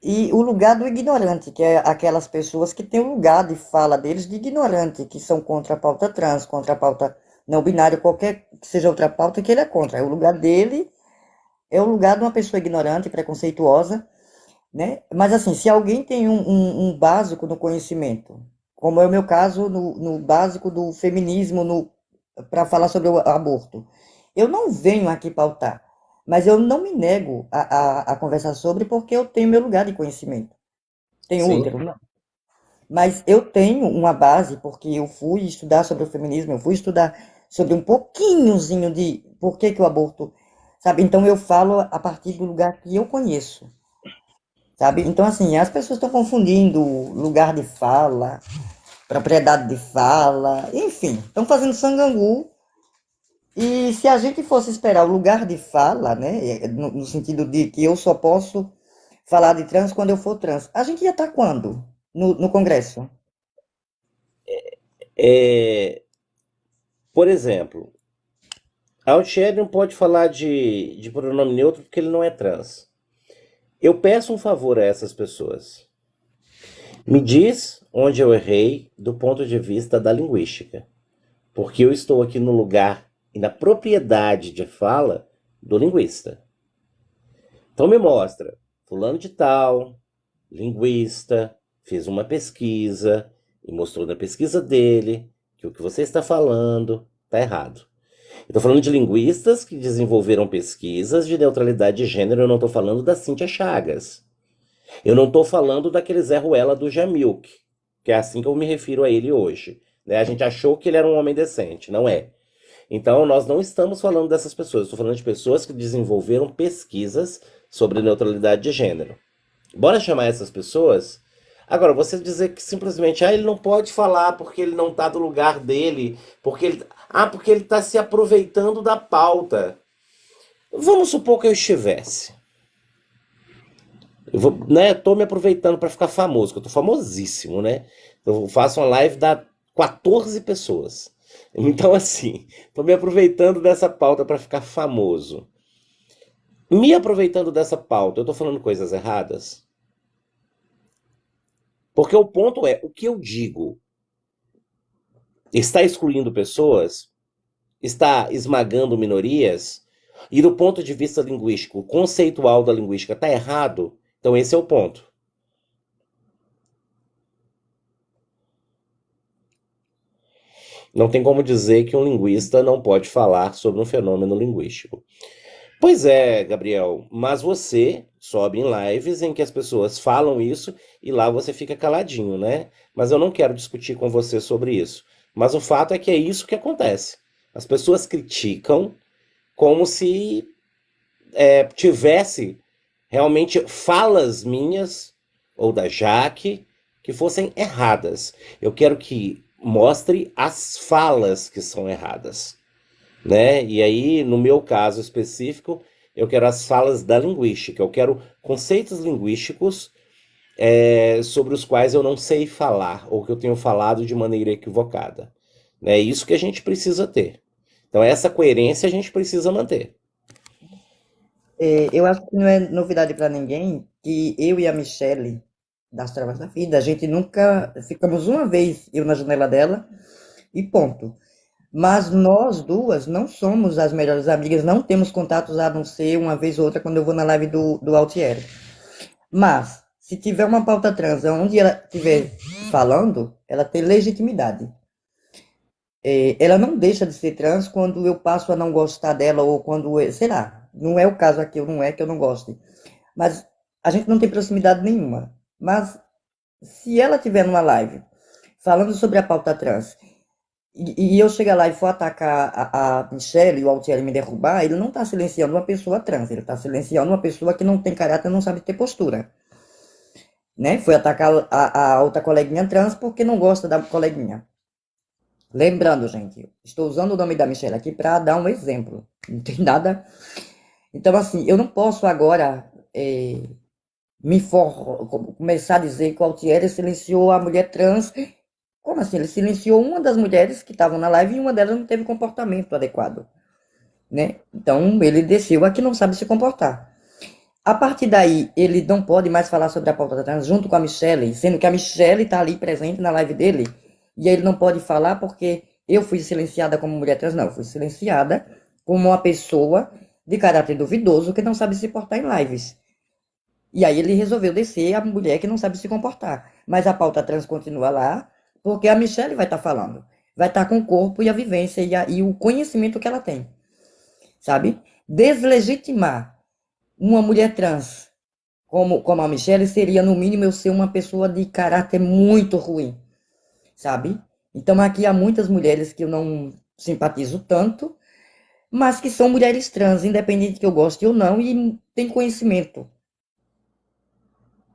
e o lugar do ignorante, que é aquelas pessoas que têm o lugar de fala deles de ignorante, que são contra a pauta trans, contra a pauta não binária, qualquer que seja outra pauta que ele é contra. É o lugar dele, é o lugar de uma pessoa ignorante, preconceituosa, né? Mas assim, se alguém tem um básico no conhecimento, como é o meu caso no básico do feminismo, para falar sobre o aborto, eu não venho aqui pautar, mas eu não me nego a conversar sobre porque eu tenho meu lugar de conhecimento. Tem Sim. outro, não. Mas eu tenho uma base, porque eu fui estudar sobre o feminismo, eu fui estudar sobre um pouquinhozinho de por que que o aborto, sabe? Então eu falo a partir do lugar que eu conheço, sabe? Então, assim, as pessoas estão confundindo lugar de fala, propriedade de fala, enfim, estão fazendo sangangu. E se a gente fosse esperar o lugar de fala, né, no sentido de que eu só posso falar de trans quando eu for trans, a gente ia estar quando? No Congresso? É, por exemplo, a Altieri não pode falar de pronome neutro porque ele não é trans. Eu peço um favor a essas pessoas. Me diz onde eu errei do ponto de vista da linguística. Porque eu estou aqui no lugar e na propriedade de fala do linguista. Então me mostra, fulano de tal, linguista, fez uma pesquisa e mostrou na pesquisa dele que o que você está falando está errado. Eu estou falando de linguistas que desenvolveram pesquisas de neutralidade de gênero, eu não estou falando da Cíntia Chagas. Eu não estou falando daquele Zé Ruela do Jamilk, que é assim que eu me refiro a ele hoje. Né? A gente achou que ele era um homem decente, não é. Então, nós não estamos falando dessas pessoas, estou falando de pessoas que desenvolveram pesquisas sobre neutralidade de gênero. Bora chamar essas pessoas? Agora, você dizer que simplesmente ele não pode falar porque ele não está do lugar dele, porque ele está se aproveitando da pauta. Vamos supor que eu estivesse. Tô me aproveitando para ficar famoso, que eu tô famosíssimo, né? Eu faço uma live da 14 pessoas. Então, assim, tô me aproveitando dessa pauta para ficar famoso. Me aproveitando dessa pauta, eu tô falando coisas erradas? Porque o ponto é, o que eu digo está excluindo pessoas? Está esmagando minorias? E do ponto de vista linguístico, conceitual da linguística, está errado? Então esse é o ponto. Não tem como dizer que um linguista não pode falar sobre um fenômeno linguístico. Pois é, Gabriel, mas você sobe em lives em que as pessoas falam isso e lá você fica caladinho, né? Mas eu não quero discutir com você sobre isso. Mas o fato é que é isso que acontece. As pessoas criticam como se tivesse realmente falas minhas ou da Jaque que fossem erradas. Eu quero que mostre as falas que são erradas, né? E aí, no meu caso específico, eu quero as falas da linguística. Eu quero conceitos linguísticos sobre os quais eu não sei falar ou que eu tenho falado de maneira equivocada. É isso que a gente precisa ter. Então, essa coerência a gente precisa manter. Eu acho que não é novidade para ninguém que eu e a Michelle, das Travas da Vida, a gente nunca ficamos uma vez, eu na janela dela, e ponto. Mas nós duas não somos as melhores amigas, não temos contatos a não ser uma vez ou outra quando eu vou na live do Altieri. Mas, se tiver uma pauta trans onde ela estiver falando, ela tem legitimidade. Ela não deixa de ser trans quando eu passo a não gostar dela ou quando, sei lá, não é o caso aqui, não é que eu não goste. Mas a gente não tem proximidade nenhuma. Mas se ela tiver numa live falando sobre a pauta trans e eu chegar lá e for atacar a Michelle e o Altieri me derrubar, ele não está silenciando uma pessoa trans, ele está silenciando uma pessoa que não tem caráter, não sabe ter postura. Né? Foi atacar a outra coleguinha trans porque não gosta da coleguinha. Lembrando, gente, estou usando o nome da Michelle aqui para dar um exemplo. Não tem nada. Então, assim, eu não posso agora começar a dizer que o Altieri silenciou a mulher trans. Como assim? Ele silenciou uma das mulheres que estavam na live e uma delas não teve comportamento adequado. Né? Então, ele desceu a que não sabe se comportar. A partir daí, ele não pode mais falar sobre a pauta trans junto com a Michelle, sendo que a Michelle está ali presente na live dele, e aí ele não pode falar porque eu fui silenciada como mulher trans, não, eu fui silenciada como uma pessoa de caráter duvidoso que não sabe se portar em lives. E aí ele resolveu descer a mulher que não sabe se comportar. Mas a pauta trans continua lá, porque a Michelle vai estar falando. Vai estar com o corpo e a vivência e o conhecimento que ela tem. Sabe? Deslegitimar uma mulher trans como a Michelle seria, no mínimo, eu ser uma pessoa de caráter muito ruim. Sabe? Então aqui há muitas mulheres que eu não simpatizo tanto, mas que são mulheres trans, independente que eu goste ou não, e tem conhecimento,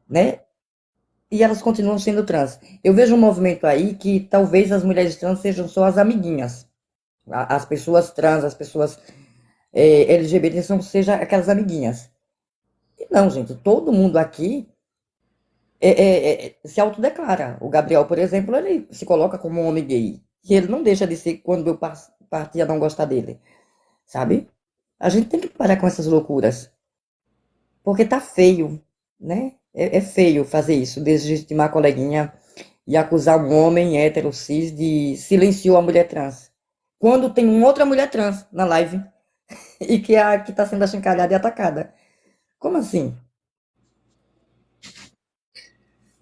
né? E elas continuam sendo trans. Eu vejo um movimento aí que talvez as mulheres trans sejam só as amiguinhas. As pessoas trans, as pessoas LGBT sejam aquelas amiguinhas. E não, gente, todo mundo aqui se autodeclara. O Gabriel, por exemplo, ele se coloca como um homem gay. E ele não deixa de ser quando eu partir a não gostar dele, sabe? A gente tem que parar com essas loucuras. Porque tá feio, né? É feio fazer isso, deslegitimar a coleguinha e acusar um homem hétero cis de silenciou a mulher trans. Quando tem uma outra mulher trans na live e que é a que tá sendo achincalhada e atacada. Como assim?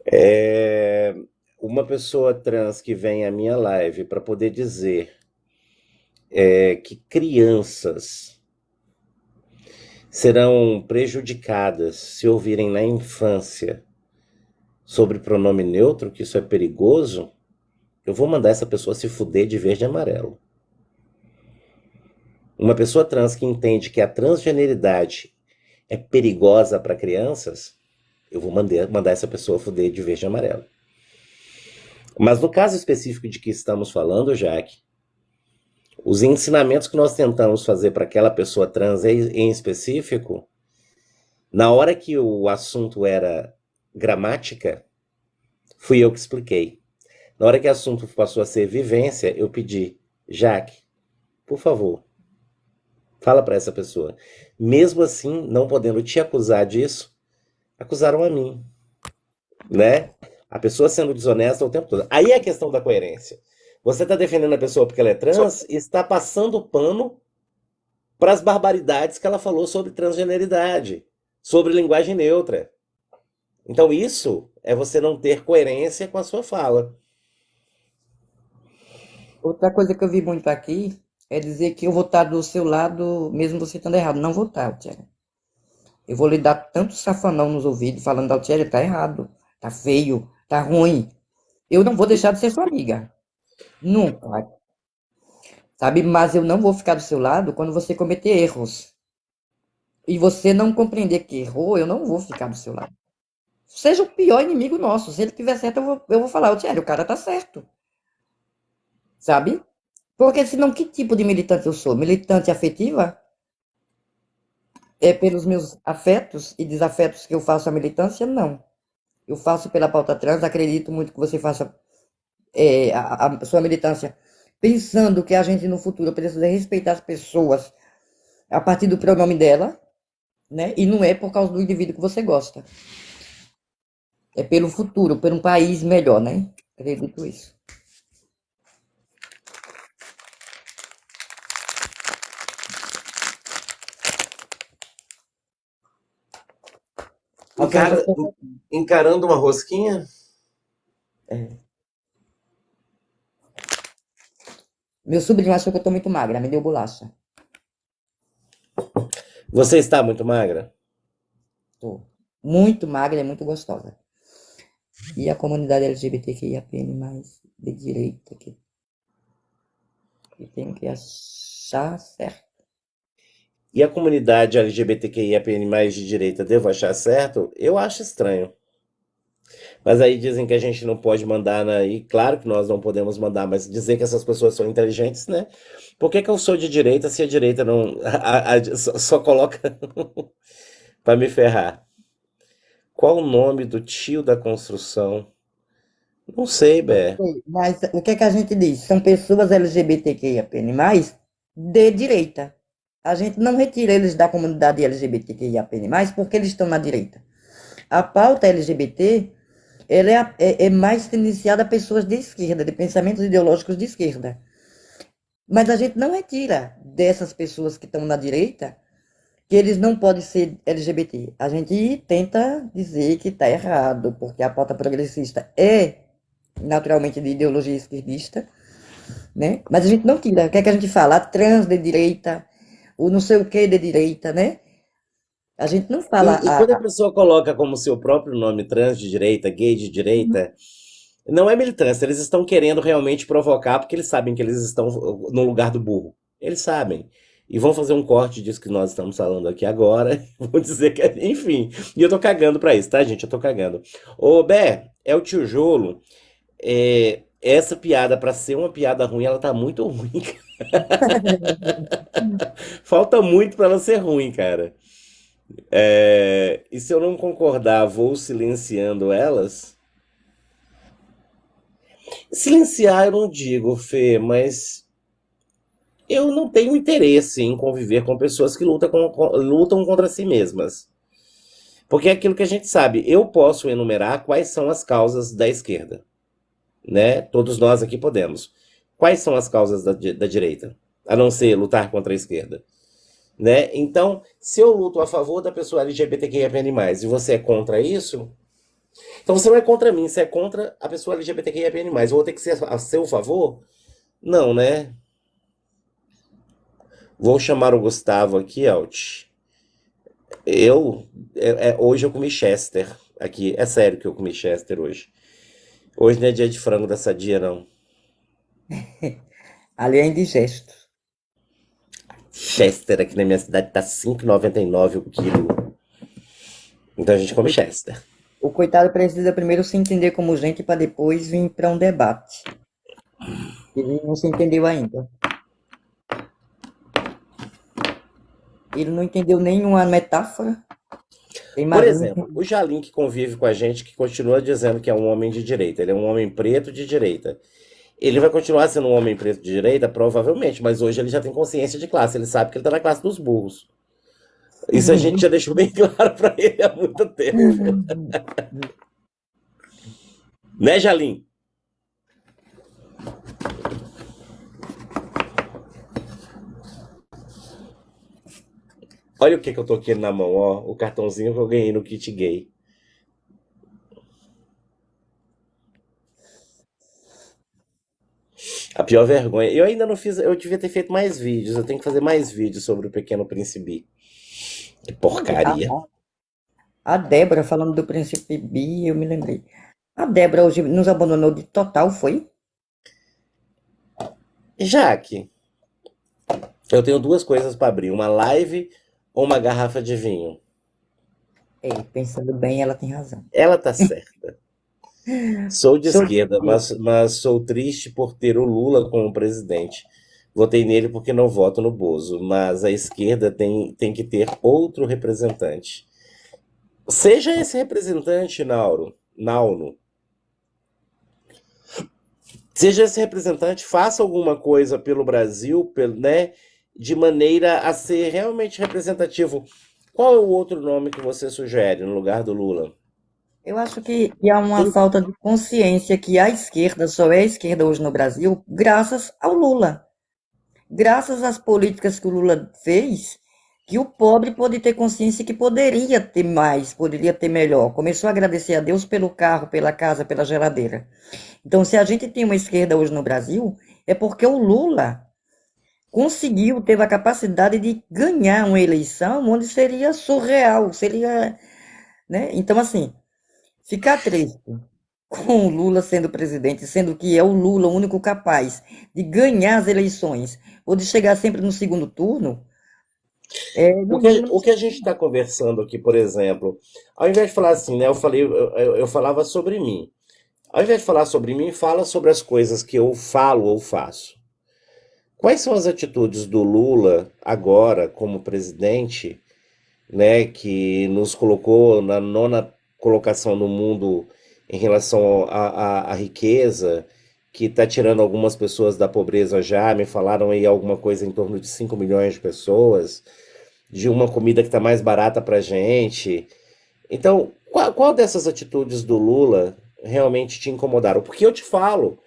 É, uma pessoa trans que vem à minha live para poder dizer que crianças serão prejudicadas se ouvirem na infância sobre pronome neutro, que isso é perigoso, eu vou mandar essa pessoa se fuder de verde e amarelo. Uma pessoa trans que entende que a transgeneridade é perigosa para crianças, eu vou mandar essa pessoa fuder de verde e amarelo. Mas no caso específico de que estamos falando, Jaque, os ensinamentos que nós tentamos fazer para aquela pessoa trans em específico, na hora que o assunto era gramática, fui eu que expliquei. Na hora que o assunto passou a ser vivência, eu pedi, Jaque, por favor, fala para essa pessoa. Mesmo assim, não podendo te acusar disso, acusaram a mim, né? A pessoa sendo desonesta o tempo todo. Aí é a questão da coerência. Você está defendendo a pessoa porque ela é trans e está passando pano para as barbaridades que ela falou sobre transgeneridade, sobre linguagem neutra. Então isso é você não ter coerência com a sua fala. Outra coisa que eu vi muito aqui é dizer que eu vou estar do seu lado, mesmo você estando errado. Não vou estar, Altieri. Eu vou lhe dar tanto safanão nos ouvidos, falando, Altieri, tá errado, tá feio, tá ruim. Eu não vou deixar de ser sua amiga. Nunca. Sabe? Mas eu não vou ficar do seu lado quando você cometer erros. E você não compreender que errou, eu não vou ficar do seu lado. Seja o pior inimigo nosso. Se ele tiver certo, eu vou falar, Thierry, o cara tá certo. Sabe? Porque senão, que tipo de militante eu sou? Militante afetiva? É pelos meus afetos e desafetos que eu faço a militância? Não. Eu faço pela pauta trans, acredito muito que você faça a sua militância pensando que a gente no futuro precisa respeitar as pessoas a partir do pronome dela, né? E não é por causa do indivíduo que você gosta. É pelo futuro, por um país melhor, né? Acredito isso. Encarando uma rosquinha? Meu sobrinho achou que eu tô muito magra, me deu bolacha. Você está muito magra? Tô muito magra e muito gostosa. E a comunidade LGBTQIAPN+, de direita, que tem que achar certo. E a comunidade LGBTQIAPN+, de direita, devo achar certo? Eu acho estranho. Mas aí dizem que a gente não pode mandar, né? E claro que nós não podemos mandar, mas dizer que essas pessoas são inteligentes, né? Por que eu sou de direita se a direita não só coloca para me ferrar? Qual o nome do tio da construção? Não sei, Bé. Mas o que é que a gente diz? São pessoas LGBTQIAPN+, de direita. a gente não retira eles da comunidade LGBTQIAPN+, porque eles estão na direita. A pauta LGBT, ela é mais tendenciada a pessoas de esquerda, de pensamentos ideológicos de esquerda. Mas a gente não retira dessas pessoas que estão na direita que eles não podem ser LGBT. A gente tenta dizer que está errado, porque a pauta progressista é naturalmente de ideologia esquerdista, né? Mas a gente não tira. O que é que a gente fala? A trans de direita, o não sei o que de direita, né? A gente não fala E quando a pessoa coloca como seu próprio nome trans de direita, gay de direita, não é militância, eles estão querendo realmente provocar porque eles sabem que eles estão no lugar do burro. Eles sabem. E vão fazer um corte disso que nós estamos falando aqui agora. Vão dizer que, enfim. E eu tô cagando pra isso, tá, gente? Eu tô cagando. Ô, Bé, é o tijolo. Essa piada, pra ser uma piada ruim, ela tá muito ruim. Falta muito pra ela ser ruim, cara. E se eu não concordar, vou silenciando elas? Silenciar eu não digo, Fê, mas eu não tenho interesse em conviver com pessoas que lutam contra si mesmas. Porque é aquilo que a gente sabe, eu posso enumerar quais são as causas da esquerda, né? Todos nós aqui podemos. Quais são as causas da direita? A não ser lutar contra a esquerda, né? Então, se eu luto a favor da pessoa LGBTQIAPN+, e você é contra isso, então você não é contra mim, você é contra a pessoa LGBTQIAPN+. Eu vou ter que ser a seu favor? Não, né? Vou chamar o Gustavo aqui, Alt. Hoje eu comi Chester aqui. É sério que eu comi Chester hoje. Hoje não é dia de frango da Sadia, não. ali é indigesto. Chester aqui na minha cidade tá R$ 5,99 o quilo. Então a gente come Chester. O coitado precisa primeiro se entender como gente para depois vir para um debate. Ele não se entendeu ainda. Ele não entendeu nenhuma metáfora. Tem Por mais- exemplo, o Jalim que convive com a gente, que continua dizendo que é um homem de direita, ele é um homem preto de direita. Ele vai continuar sendo um homem preto de direita? Provavelmente, mas hoje ele já tem consciência de classe, ele sabe que ele tá na classe dos burros. Isso a gente já deixou bem claro pra ele há muito tempo. Né, Jalim? Olha o que eu tô aqui na mão, ó. O cartãozinho que eu ganhei no kit gay. A pior vergonha. Eu ainda não fiz. Eu devia ter feito mais vídeos. Eu tenho que fazer mais vídeos sobre o Pequeno Príncipe. Que porcaria. A Débora, falando do Príncipe Bi, eu me lembrei. A Débora hoje nos abandonou de total, foi? Jaque, eu tenho duas coisas pra abrir: uma live ou uma garrafa de vinho. Pensando bem, ela tem razão. Ela tá certa. Sou de Sou- esquerda, mas sou triste por ter o Lula como presidente. Votei nele porque não voto no Bozo, mas a esquerda tem que ter outro representante. Seja esse representante, Nauno. Seja esse representante, faça alguma coisa pelo Brasil, né, de maneira a ser realmente representativo. Qual é o outro nome que você sugere no lugar do Lula? Eu acho que há uma falta de consciência que a esquerda só é a esquerda hoje no Brasil graças ao Lula. Graças às políticas que o Lula fez, que o pobre pode ter consciência que poderia ter mais, poderia ter melhor. Começou a agradecer a Deus pelo carro, pela casa, pela geladeira. Então, se a gente tem uma esquerda hoje no Brasil, é porque o Lula conseguiu, teve a capacidade de ganhar uma eleição onde seria surreal, seria, né? Então, assim, ficar triste com o Lula sendo presidente, sendo que é o Lula o único capaz de ganhar as eleições, ou de chegar sempre no segundo turno, O que a gente está conversando aqui, por exemplo, ao invés de falar assim, né? Eu falava sobre mim. Ao invés de falar sobre mim, fala sobre as coisas que eu falo ou faço. Quais são as atitudes do Lula agora como presidente, né, que nos colocou na nona colocação no mundo em relação à riqueza que está tirando algumas pessoas da pobreza já. Me falaram aí alguma coisa em torno de 5 milhões de pessoas, de uma comida que está mais barata para gente. Então, qual dessas atitudes do Lula realmente te incomodaram? Porque eu te falo,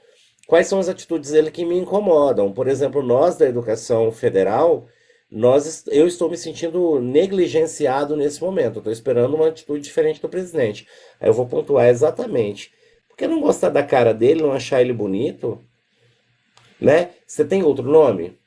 quais são as atitudes dele que me incomodam. Por exemplo, nós da educação federal, eu estou me sentindo negligenciado nesse momento. Estou esperando uma atitude diferente do presidente. Aí eu vou pontuar exatamente. Porque não gostar da cara dele, não achar ele bonito, né? Você tem outro nome?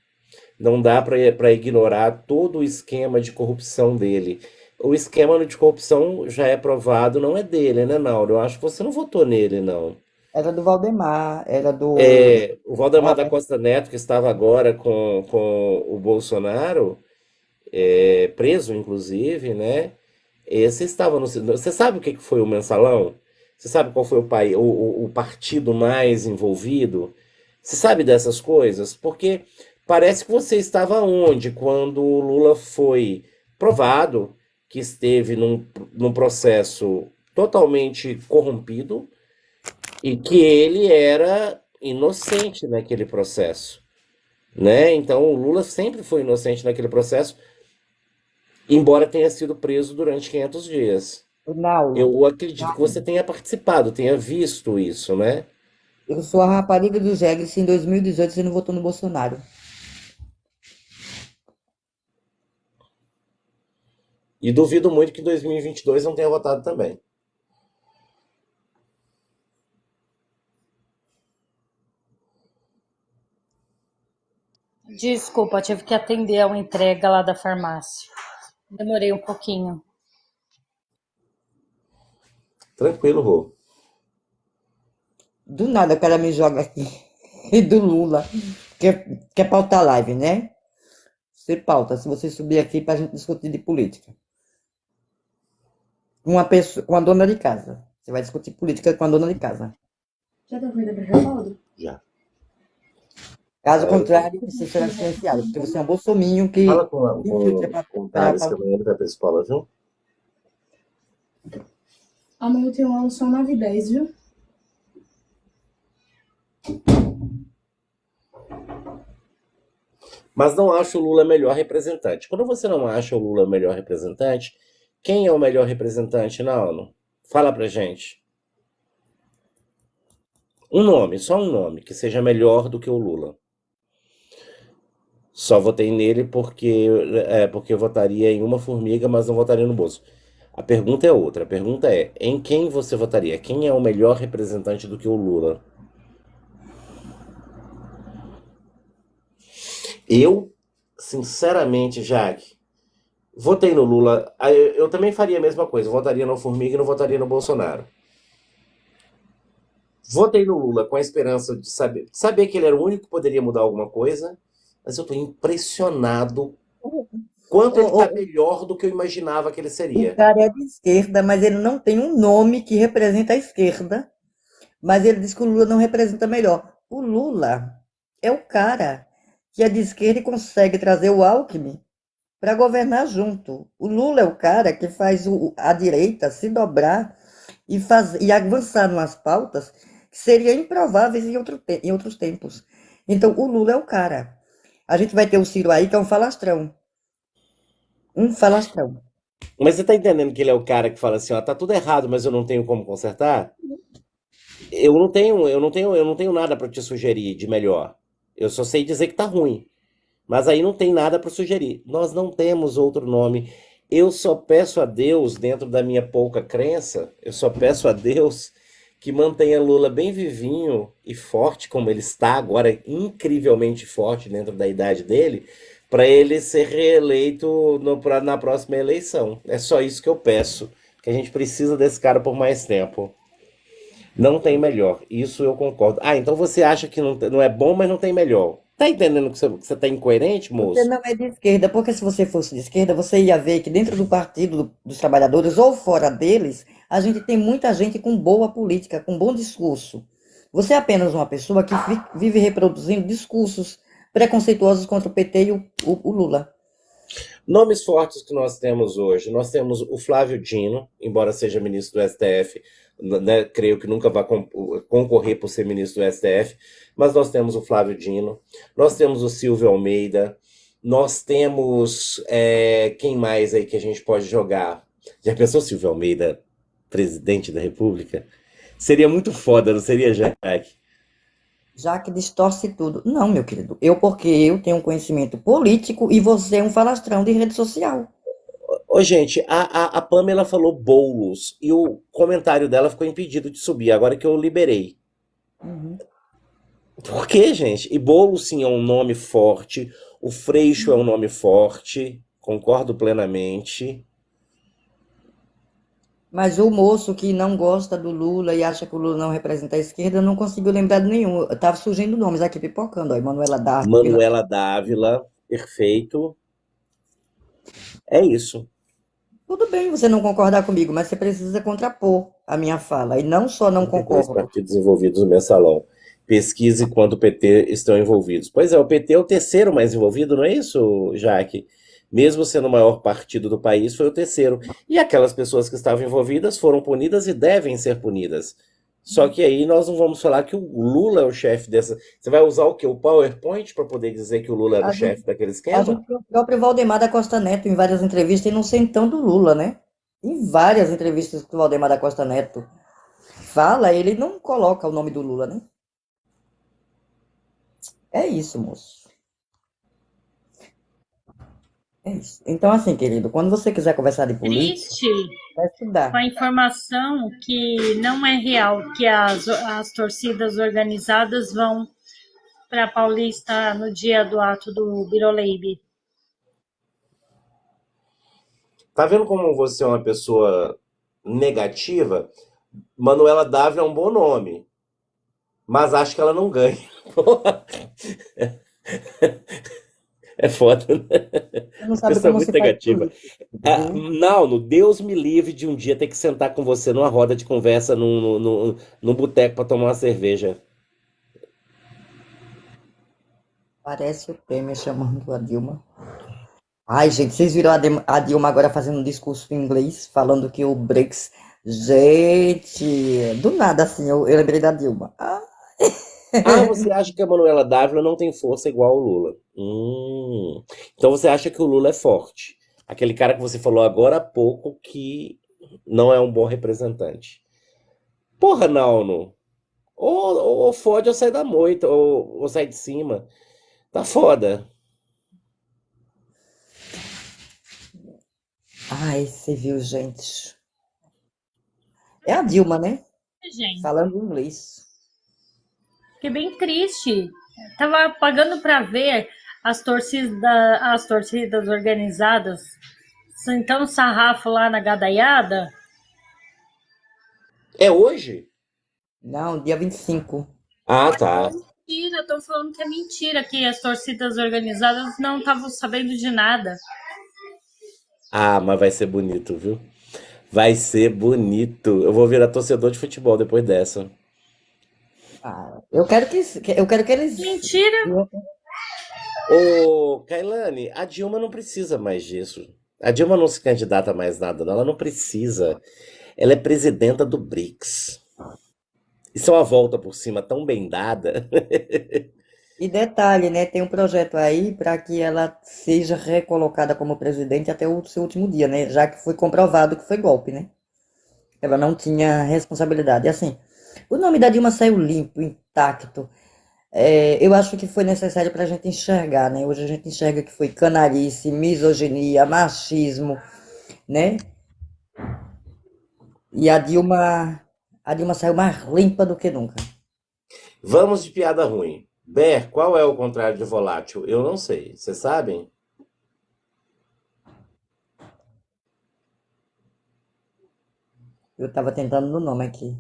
Não dá para ignorar todo o esquema de corrupção dele. O esquema de corrupção já é provado, não é dele, né, Nauro? Eu acho que você não votou nele, não. Era do Valdemar, era do. O Valdemar da Roberto. Costa Neto, que estava agora com o Bolsonaro, preso, inclusive, né? Esse estava no. Você sabe o que que foi o mensalão? Você sabe qual foi o partido mais envolvido? Você sabe dessas coisas? Porque parece que você estava onde quando o Lula foi provado que esteve num processo totalmente corrompido e que ele era inocente naquele processo, né? Então o Lula sempre foi inocente naquele processo, embora tenha sido preso durante 500 dias. Ronaldo, Eu acredito que você tenha participado, tenha visto isso, né? eu sou a rapariga do Gélis, em 2018 você não votou no Bolsonaro. E duvido muito que em 2022 não tenha votado também. Desculpa, tive que atender a uma entrega lá da farmácia. Demorei um pouquinho. Tranquilo, Rô. Do nada o cara me joga aqui. E do Lula. Quer pautar live, né? Você pauta, se você subir aqui pra gente discutir de política. Uma pessoa, com a dona de casa. Você vai discutir política com a dona de casa. Já deu ruída para Geraldo? Já. Caso contrário, você será silenciado, porque você é um bolsominho que Fala com, infiltra com o pra Thales, que amanhã ele vai pra escola, viu? Amanhã eu tenho aula só 9h10, viu? Mas não acho o Lula melhor representante. Quando você não acha o Lula melhor representante, quem é o melhor representante na ONU? Fala pra gente. Um nome, só um nome, que seja melhor do que o Lula. Só votei nele porque eu votaria em uma formiga, mas não votaria no Bolso. A pergunta é outra. A pergunta é: em quem você votaria? Quem é o melhor representante do que o Lula? Eu, sinceramente, Jaque, votei no Lula. Eu também faria a mesma coisa. Votaria no Formiga e não votaria no Bolsonaro. Votei no Lula com a esperança de saber que ele era o único que poderia mudar alguma coisa, mas eu estou impressionado quanto ele está melhor do que eu imaginava que ele O seria. cara é de esquerda, mas ele não tem um nome que representa a esquerda. Mas ele diz que o Lula não representa melhor. O Lula é o cara que é de esquerda e consegue trazer o Alckmin para governar junto. O Lula é o cara que faz a direita se dobrar e avançar umas pautas que seriam improváveis em outros tempos. Então, o Lula é o cara. A gente vai ter o Ciro aí, que é um falastrão. Um falastrão. Mas você tá entendendo que ele é o cara que fala assim, ó, tá tudo errado, mas eu não tenho como consertar? Eu não tenho nada para te sugerir de melhor. Eu só sei dizer que tá ruim. Mas aí não tem nada para sugerir. Nós não temos outro nome. Eu só peço a Deus, dentro da minha pouca crença, eu só peço a Deus que mantenha Lula bem vivinho e forte, como ele está agora, incrivelmente forte dentro da idade dele, para ele ser reeleito na próxima eleição. É só isso que eu peço, que a gente precisa desse cara por mais tempo. Não tem melhor, isso eu concordo. Ah, então você acha que não é bom, mas não tem melhor. Tá entendendo que você tá incoerente, Você moço? não é de esquerda, porque se você fosse de esquerda, você ia ver que dentro do Partido dos Trabalhadores ou fora deles, a gente tem muita gente com boa política, com bom discurso. Você é apenas uma pessoa que vive reproduzindo discursos preconceituosos contra o PT e o Lula. Nomes fortes que nós temos hoje. Nós temos o Flávio Dino, embora seja ministro do STF, né, creio que nunca vai concorrer por ser ministro do STF, mas nós temos o Flávio Dino, nós temos o Silvio Almeida, nós temos quem mais aí que a gente pode jogar? Já pensou Silvio Almeida, presidente da República? Seria muito foda, não seria, Jack? Já que distorce tudo. Não, meu querido. Porque eu tenho um conhecimento político e você é um falastrão de rede social. Ô, gente, a Pamela falou bolos e o comentário dela ficou impedido de subir, agora que eu liberei. Uhum. Por quê, gente? E Boulos, sim, é um nome forte. O Freixo é um nome forte. Concordo plenamente. Mas o moço que não gosta do Lula e acha que o Lula não representa a esquerda não conseguiu lembrar de nenhum. Tava surgindo nomes aqui pipocando, ó. Emanuela Dávila. Manuela Dávila, perfeito. É isso. Tudo bem você não concordar comigo, mas você precisa contrapor a minha fala. E não só não 32 concordo. partidos envolvidos no mensalão. Pesquise quanto o PT estão envolvidos. Pois é, o PT é o terceiro mais envolvido, não é isso, Jaque? Mesmo sendo o maior partido do país, foi o terceiro. E aquelas pessoas que estavam envolvidas foram punidas e devem ser punidas. Só que aí nós não vamos falar que o Lula é o chefe dessa. Você vai usar o quê? O PowerPoint para poder dizer que o Lula era o chefe daquele A esquema? gente, o próprio Valdemar da Costa Neto, em várias entrevistas, e não sentão do Lula, né? Em várias entrevistas que o Valdemar da Costa Neto fala, ele não coloca o nome do Lula, né? É isso, moço. É isso. Então, assim, querido, quando você quiser conversar de política, Triste vai estudar. com a informação que não é real, que as torcidas organizadas vão para Paulista no dia do ato do Biroleibe. Tá vendo como você é uma pessoa negativa? Manuela Dávila é um bom nome, mas acho que ela não ganha. É foda, né? Você não sabe Pessoa como muito se faz negativa. política, Ah, viu? não, no Deus me livre de um dia ter que sentar com você numa roda de conversa num boteco para tomar uma cerveja. Parece o Temer chamando a Dilma. Ai, gente, vocês viram a Dilma agora fazendo um discurso em inglês, falando que o BRICS. Gente, do nada assim, eu lembrei da Dilma. Ah, você acha que a Manuela Dávila não tem força igual o Lula? Então você acha que o Lula é forte? Aquele cara que você falou agora há pouco que não é um bom representante. Porra, não. Ou fode ou sai da moita, ou sai de cima. Tá foda. Ai, você viu, gente? É a Dilma, né? Gente, Falando inglês. fiquei bem triste. Tava pagando para ver as torcidas organizadas sentando sarrafo lá na gadaiada. É hoje? Não, dia 25. Ah, tá. Mentira, tô falando que é mentira, que as torcidas organizadas não estavam sabendo de nada. Ah, mas vai ser bonito, viu? Vai ser bonito. Eu vou virar torcedor de futebol depois dessa. Ah, eu quero que eles. Mentira! Ô, Kailane, a Dilma não precisa mais disso. A Dilma não se candidata a mais nada, não. Ela não precisa. Ela é presidenta do BRICS. Isso é uma volta por cima tão bem dada. E detalhe, né? Tem um projeto aí para que ela seja recolocada como presidente até o seu último dia, né? Já que foi comprovado que foi golpe, né? Ela não tinha responsabilidade. E assim, o nome da Dilma saiu limpo, intacto. Eu acho que foi necessário para a gente enxergar, né? Hoje a gente enxerga que foi canalice, misoginia, machismo, né? E a Dilma saiu mais limpa do que nunca. Vamos de piada ruim. Ber, qual é o contrário de volátil? Eu não sei. Vocês sabem? Eu tava tentando no nome aqui.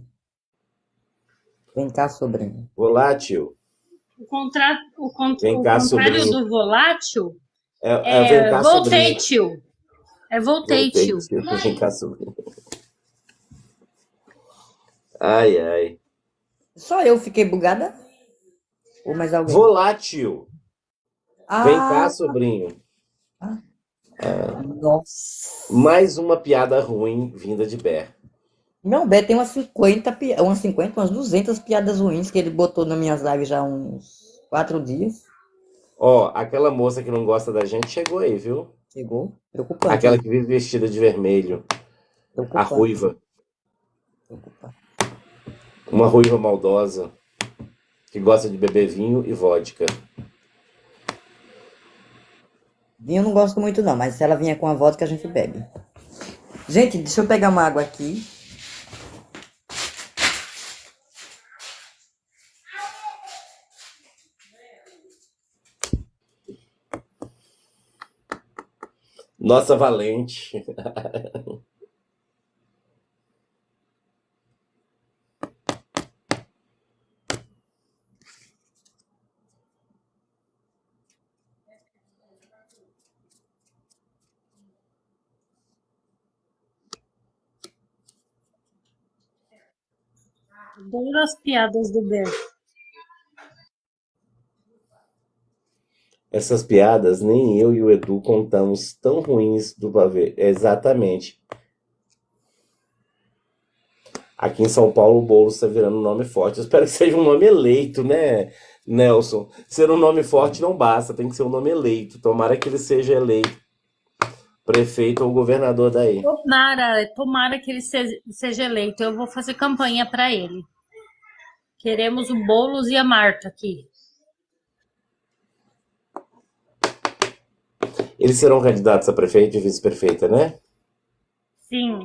Vem cá, sobrinho. Volátil. O Vem cá, contrário sobrinho. do volátil Vem é cá, sobrinho. voltátil. É voltátil. Vem cá, sobrinho. Ai, ai. Só eu fiquei bugada? Ou mais alguém? Volátil. Vem cá, Ah, sobrinho. Nossa. Mais uma piada ruim vinda de Ber. Meu Beto tem umas 200 piadas ruins que ele botou nas minhas lives já há uns 4 dias. Ó, aquela moça que não gosta da gente chegou aí, viu? Chegou. Preocupante Aquela isso. que vive vestida de vermelho. A Preocupante. ruiva. Preocupante. Uma ruiva maldosa. Que gosta de beber vinho e vodka. Vinho eu não gosto muito não, mas se ela vier com a vodka a gente bebe. Gente, deixa eu pegar uma água aqui. Nossa Valente. Adoro as piadas do Ber. Essas piadas nem eu e o Edu contamos tão ruins do pavê. Exatamente. Aqui em São Paulo o Boulos está virando um nome forte. Eu espero que seja um nome eleito, né, Nelson? Ser um nome forte não basta, tem que ser um nome eleito. Tomara que ele seja eleito prefeito ou governador daí. Tomara que ele seja eleito. Eu vou fazer campanha para ele. Queremos o Boulos e a Marta aqui. Eles serão candidatos a prefeito e vice-prefeita, né? Sim.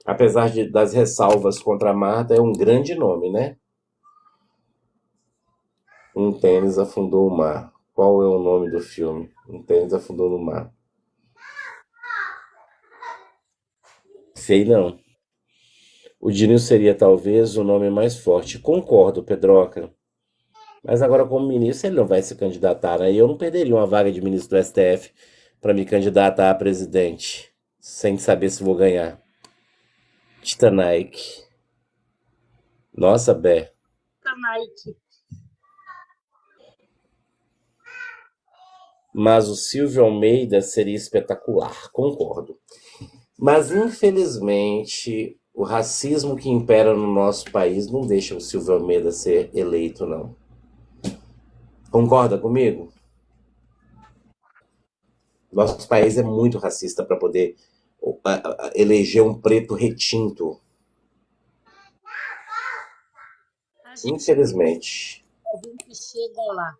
Apesar das ressalvas contra a Marta, é um grande nome, né? Um tênis afundou o mar. Qual é o nome do filme? Um tênis afundou no mar. Sei não. O Dinho seria talvez o nome mais forte. Concordo, Pedroca. Mas agora, como ministro, ele não vai se candidatar, né? E eu não perderia uma vaga de ministro do STF para me candidatar a presidente, sem saber se vou ganhar. Titanic. Nossa, Bé. Nike. Mas o Silvio Almeida seria espetacular, concordo. Mas, infelizmente, o racismo que impera no nosso país não deixa o Silvio Almeida ser eleito, não. Concorda comigo? Nosso país é muito racista para poder eleger um preto retinto. Infelizmente. A gente chega lá.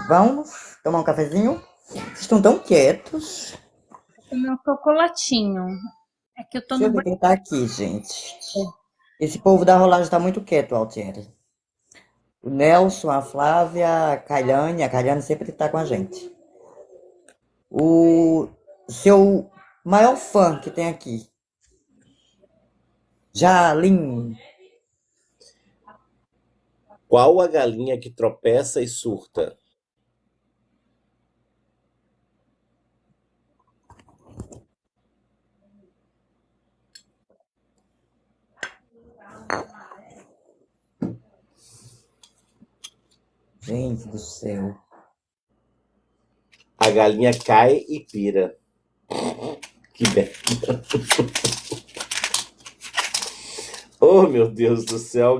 Vamos tomar um cafezinho? Vocês estão tão quietos. Comer um chocolatinho. É que eu tô Deixa eu no ver quem tá aqui, gente. Esse povo da rolagem tá muito quieto, Altieri. O Nelson, a Flávia, a Kailiane sempre tá com a gente. O seu maior fã que tem aqui. Jalim. Qual a galinha que tropeça e surta? Gente do céu. A galinha cai e pira. Que bem. Oh, meu Deus do céu.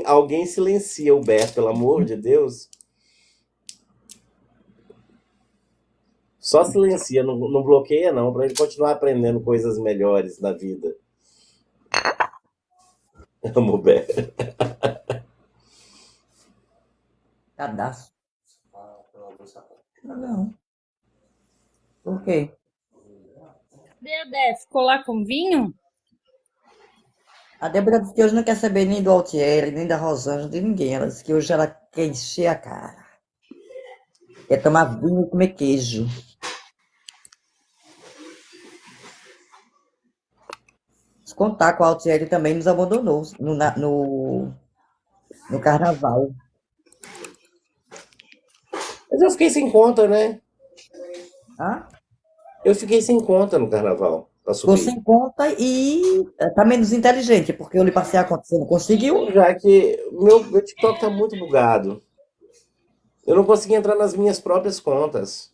Alguém silencia o Beto, pelo amor de Deus. Só silencia, não bloqueia não, para ele continuar aprendendo coisas melhores na vida. Amo o Beto. Cadastro. Não. Por quê? Dedé, ficou lá com vinho? A Débora disse que hoje não quer saber nem do Altieri, nem da Rosângela, de ninguém. Ela disse que hoje ela quer encher a cara. Quer tomar vinho e comer queijo. Se contar com o Altieri também nos abandonou no carnaval. Mas eu fiquei sem conta, né? Hã? Eu fiquei sem conta no carnaval pra Ficou subir. sem conta e tá menos inteligente, porque eu lhe passei a conta, você não conseguiu? Já que meu TikTok tá muito bugado. Eu não consegui entrar nas minhas próprias contas.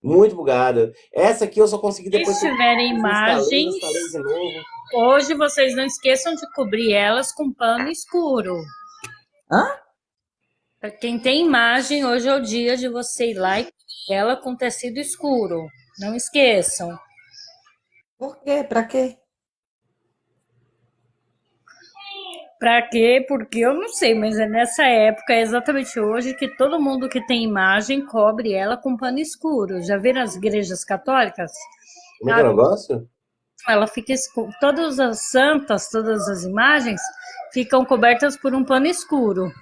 Muito bugado. Essa aqui eu só consegui depois que Se eu tiverem desinstalei, imagens, instalei de novo. hoje vocês não esqueçam de cobrir elas com pano escuro. Hã? Para quem tem imagem, hoje é o dia de você ir lá e cobrir ela com tecido escuro. Não esqueçam. Por quê? Pra quê? Para quê? Porque eu não sei, mas é nessa época, é exatamente hoje, que todo mundo que tem imagem cobre ela com pano escuro. Já viram as igrejas católicas? Como é que é o negócio? Ela fica escura. Todas as santas, todas as imagens ficam cobertas por um pano escuro.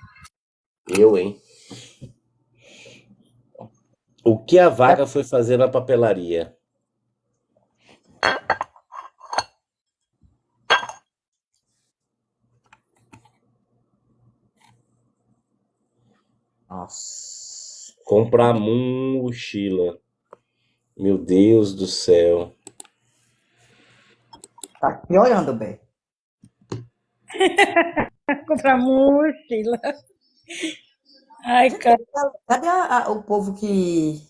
Eu, hein? O que a vaca foi fazer na papelaria? Nossa. Comprar mochila. Meu Deus do céu. Tá piorando, bem. Comprar mochila. Ai, cara. Cadê o povo que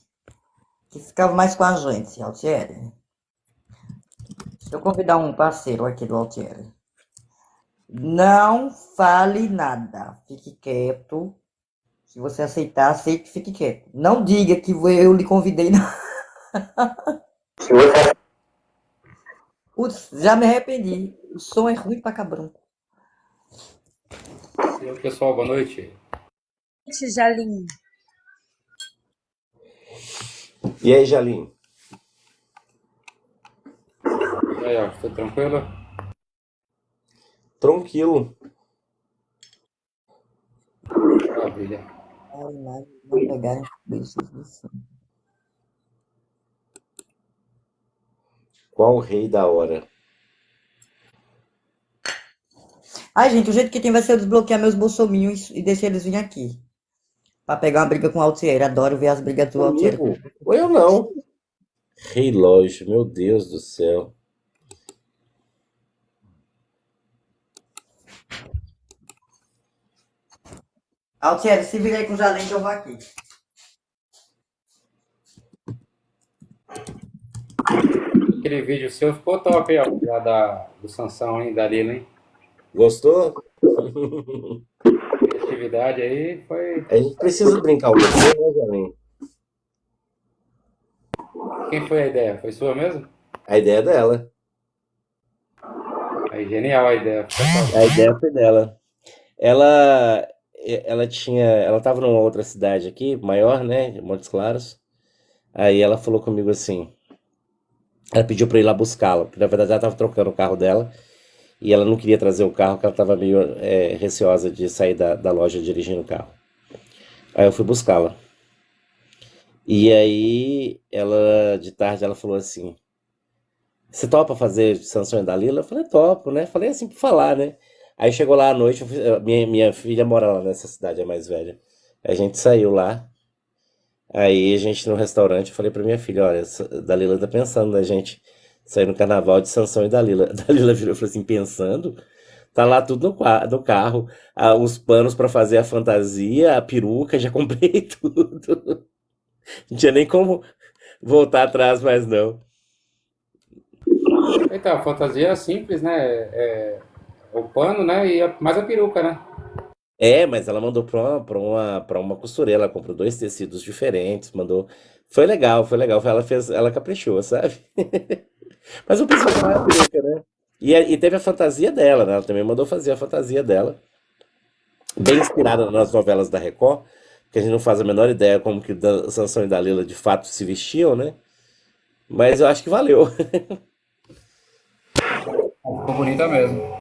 ficava mais com a gente, Altieri? Deixa eu convidar um parceiro aqui do Altieri. Não fale nada. Fique quieto. Se você aceitar, aceite e fique quieto. Não diga que eu lhe convidei, não. Putz, já me arrependi. O som é ruim pra cabrão. Oi, pessoal, boa noite. Jalim. E aí, Jalim? E aí, ó, tudo tranquilo? Tranquilo. Maravilha. Não pegarem beijos do som. Qual o rei da hora? Ai, gente, o jeito que tem vai ser eu desbloquear meus bolsominhos e deixar eles virem aqui. Pra pegar uma briga com o Altieri. Adoro ver as brigas do Altieri. Comigo? Ou eu não? Rei Lógio, meu Deus do céu. Altieri, se vira aí com o Jalim que eu vou aqui. Aquele vídeo seu ficou top aí, ó, lá do Sansão, hein, da Lila, hein? Gostou? A atividade aí foi... A gente precisa brincar um pouquinho, né, Jalim? Quem foi a ideia? Foi sua mesmo? A ideia é dela. Aí, genial a ideia. A ideia foi dela. Ela tava numa outra cidade aqui, maior, né, de Montes Claros. Aí ela falou comigo assim, ela pediu pra eu ir lá buscá-la, porque na verdade ela tava trocando o carro dela e ela não queria trazer o carro, porque ela tava meio receosa de sair da loja dirigindo o carro. Aí eu fui buscá-la. E aí de tarde ela falou assim, você topa fazer Sansão e Dalila? Eu falei, topo, né? Falei assim por falar, né? Aí chegou lá à noite, minha filha mora lá nessa cidade, é mais velha. A gente saiu lá. Aí a gente no restaurante, eu falei pra minha filha, olha, Dalila tá pensando na gente sair no carnaval de Sansão e Dalila. Dalila virou e falou assim, pensando? Tá lá tudo no carro, os panos pra fazer a fantasia, a peruca, já comprei tudo. Não tinha nem como voltar atrás mais não. Então, a fantasia é simples, né? O pano, né? E mais a peruca, né? Mas ela mandou pra uma costureira, ela comprou 2 tecidos diferentes, mandou. Foi legal, ela caprichou, sabe? Mas o principal é a peruca, né? E teve a fantasia dela, né? Ela também mandou fazer a fantasia dela, bem inspirada nas novelas da Record, que a gente não faz a menor ideia como que Sansão e Dalila de fato se vestiam, né? Mas eu acho que valeu. Ficou bonita mesmo.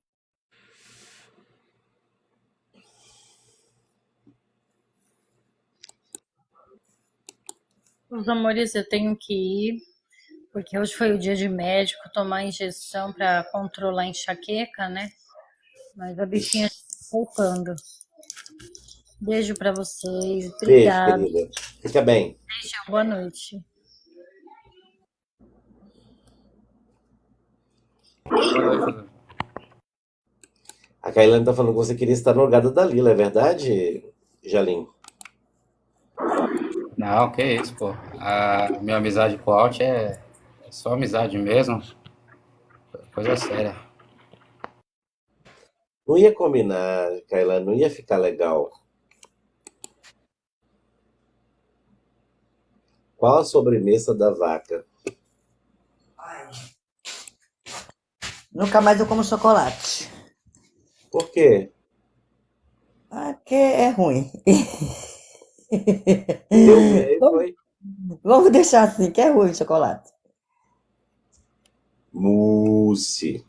Os amores, eu tenho que ir, porque hoje foi o dia de médico, tomar injeção para controlar a enxaqueca, né? Mas a bichinha tá voltando. Beijo pra vocês. Beijo, Obrigada. querida. Fica bem. Boa noite. Boa noite, Dudu. A Kailane tá falando que você queria estar no lugar da Dalila, é verdade, Jalim? Não, que isso, pô. A minha amizade com o Alt é só amizade mesmo, coisa séria. Não ia combinar, Kailane, não ia ficar legal. Qual a sobremesa da vaca? Nunca mais eu como chocolate. Por quê? Porque é ruim. Deu bem, foi? Vamos deixar assim, que é ruim chocolate. Mousse.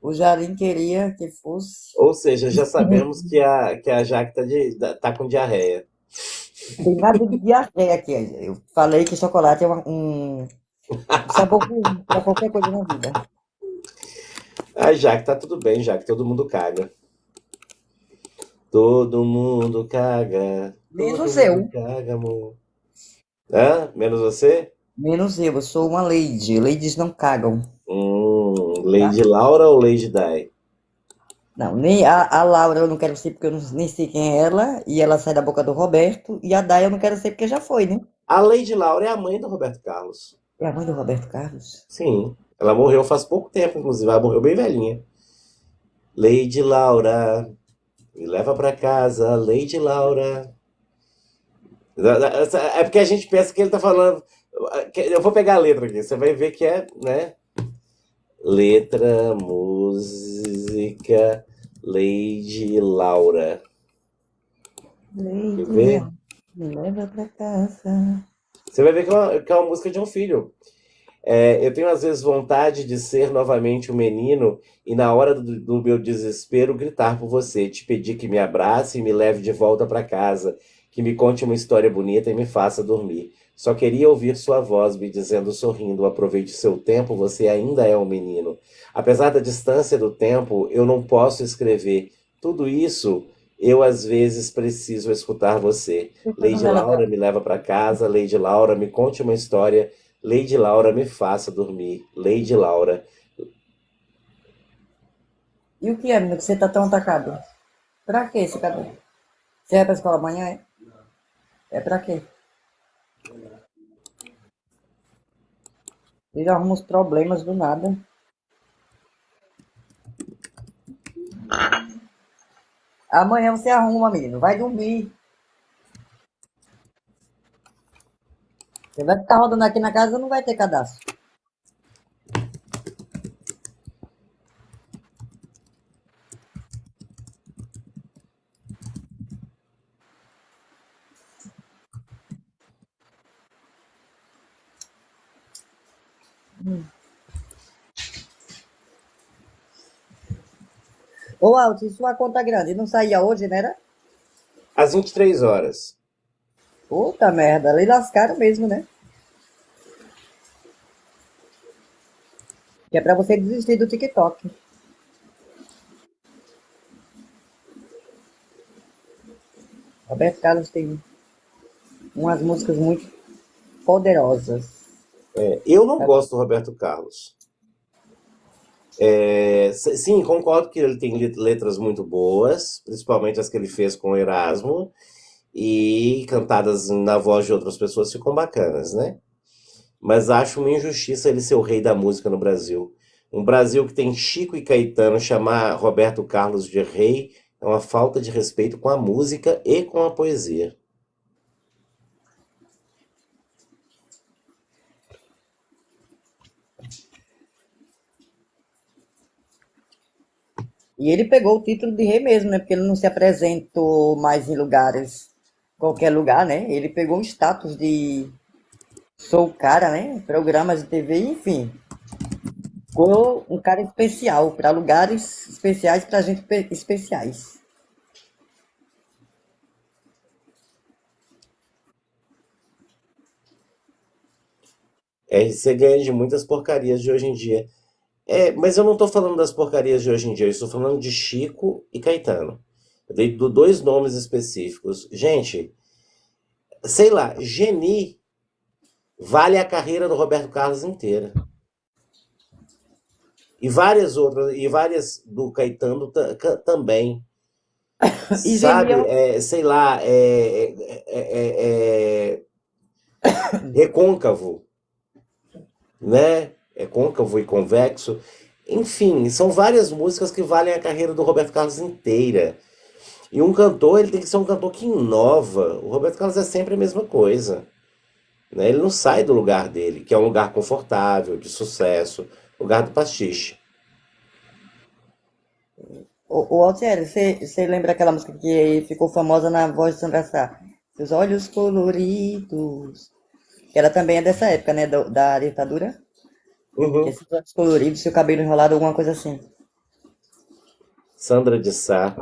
O Jarim queria que fosse. Ou seja, já sabemos que a Jaque tá com diarreia. Não tem nada de diarreia aqui. Eu falei que chocolate é um sabor ruim pra qualquer coisa na vida. A Jaque tá tudo bem, Jaque, todo mundo caga. Todo mundo caga. Menos Todo eu. mundo caga, amor. Hã? Menos você? Menos eu sou uma lady. Ladies não cagam. Lady Laura ou Lady Di? Não, nem a Laura eu não quero ser porque eu nem sei quem é ela. E ela sai da boca do Roberto. E a Day eu não quero ser porque já foi, né? A Lady Laura é a mãe do Roberto Carlos. É a mãe do Roberto Carlos? Sim. Ela morreu faz pouco tempo, inclusive. Ela morreu bem velhinha. Lady Laura, me leva pra casa, Lady Laura. É porque a gente pensa que ele tá falando. Eu vou pegar a letra aqui, você vai ver que é, né? Letra, música, Lady Laura. Quer ver? Lady, me leva pra casa. Você vai ver que é uma música de um filho. Eu tenho às vezes vontade de ser novamente um menino e na hora do meu desespero gritar por você, te pedir que me abrace e me leve de volta para casa, que me conte uma história bonita e me faça dormir. Só queria ouvir sua voz me dizendo sorrindo, aproveite seu tempo, você ainda é um menino. Apesar da distância do tempo, eu não posso escrever. Tudo isso, eu às vezes preciso escutar você. Lady Laura me leva para casa, Lady Laura me conte uma história, Lady Laura me faça dormir, Lady Laura. E o que é, menino, que você tá tão atacado? Pra quê esse cabelo? Você vai pra escola amanhã, é? É pra quê? Ele arruma os problemas do nada. Amanhã você arruma, menino. Vai dormir. Você vai ficar rodando aqui na casa, não vai ter cadastro. Ô, Alto, e sua conta grande não saía hoje, né? Era? Às 23 horas. Puta merda, ali lascaram mesmo, né? Que é pra você desistir do TikTok. Roberto Carlos tem umas músicas muito poderosas. Eu não gosto do Roberto Carlos. Sim, concordo que ele tem letras muito boas, principalmente as que ele fez com o Erasmo, e cantadas na voz de outras pessoas ficam bacanas, né? Mas acho uma injustiça ele ser o rei da música no Brasil. Um Brasil que tem Chico e Caetano, chamar Roberto Carlos de rei é uma falta de respeito com a música e com a poesia. E ele pegou o título de rei mesmo, né? Porque ele não se apresentou mais em lugares, qualquer lugar, né? Ele pegou o status de sou o cara, né? Programas de TV, enfim. Ficou um cara especial para lugares especiais, para gente especiais. Você ganha de muitas porcarias de hoje em dia. Mas eu não estou falando das porcarias de hoje em dia, eu estou falando de Chico e Caetano. Eu dei dois nomes específicos. Gente, sei lá, Geni vale a carreira do Roberto Carlos inteira. E várias outras, e várias do Caetano também. E Geni Sabe? Sei lá, recôncavo, né? É côncavo e convexo. Enfim, são várias músicas que valem a carreira do Roberto Carlos inteira. E um cantor, ele tem que ser um cantor que inova. O Roberto Carlos é sempre a mesma coisa, né? Ele não sai do lugar dele, que é um lugar confortável, de sucesso, lugar do pastiche. o Altieri, você lembra aquela música que ficou famosa na voz de Sandra Sá? Seus olhos coloridos. Que ela também é dessa época, né? Da ditadura. Que Uhum. esses olhos coloridos, seu cabelo enrolado, alguma coisa assim. Sandra de Sá.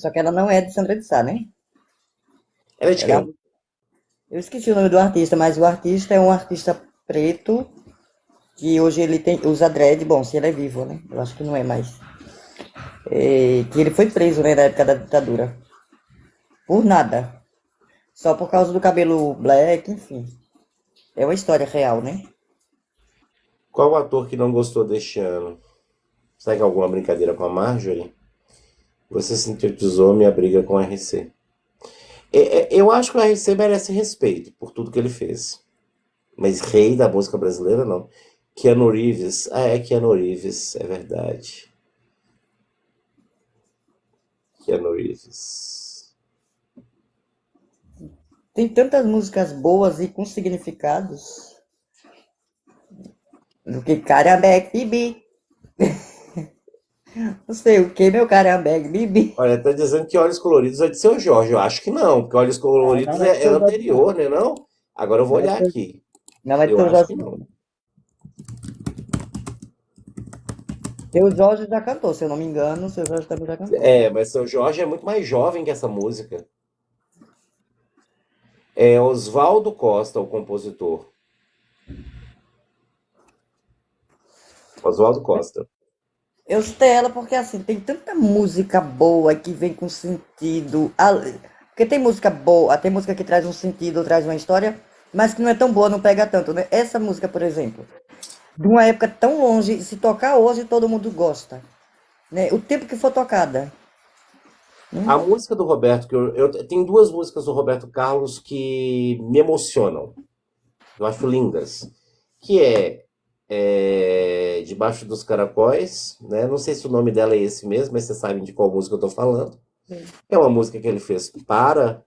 Só que ela não é de Sandra de Sá, né? Ela é de Ela, quem? eu esqueci o nome do artista, mas o artista é um artista preto que hoje ele usa dread. Bom, se ele é vivo, né? Eu acho que não é mais. Que ele foi preso, né, na época da ditadura. Por nada. Só por causa do cabelo black, enfim. É uma história real, né? Qual o ator que não gostou deste ano? Será que é alguma brincadeira com a Marjorie? Você sintetizou minha briga com a RC. Eu acho que o RC merece respeito por tudo que ele fez. Mas rei da música brasileira, não. Keanu Reeves. Ah, é Keanu Reeves, é verdade. Keanu Reeves. Tem tantas músicas boas e com significados. Do que Carambeg Bibi. Não sei o que, meu Carambeg Bibi. Olha, tá dizendo que Olhos Coloridos é de Seu Jorge. Eu acho que não, porque Olhos Não, Coloridos não é de é Seu Jorge, não. anterior, né, não? Agora eu vou Não é de olhar Seu, aqui. não é de Eu Seu acho Jorge, que não. não. Seu Jorge já cantou, se eu não me engano, seu Jorge também já cantou. Mas Seu Jorge é muito mais jovem que essa música. É Oswaldo Costa, o compositor. Oswaldo Costa. Eu citei ela porque, assim, tem tanta música boa que vem com sentido. Porque tem música boa, tem música que traz um sentido, traz uma história, mas que não é tão boa, não pega tanto, né? Essa música, por exemplo, de uma época tão longe, se tocar hoje, todo mundo gosta, né? O tempo que for tocada, A né? música do Roberto, tem duas músicas do Roberto Carlos que me emocionam. Eu acho lindas. Que é Debaixo dos Caracóis, né? Não sei se o nome dela é esse mesmo, mas vocês sabem de qual música eu tô falando. É uma música que ele fez para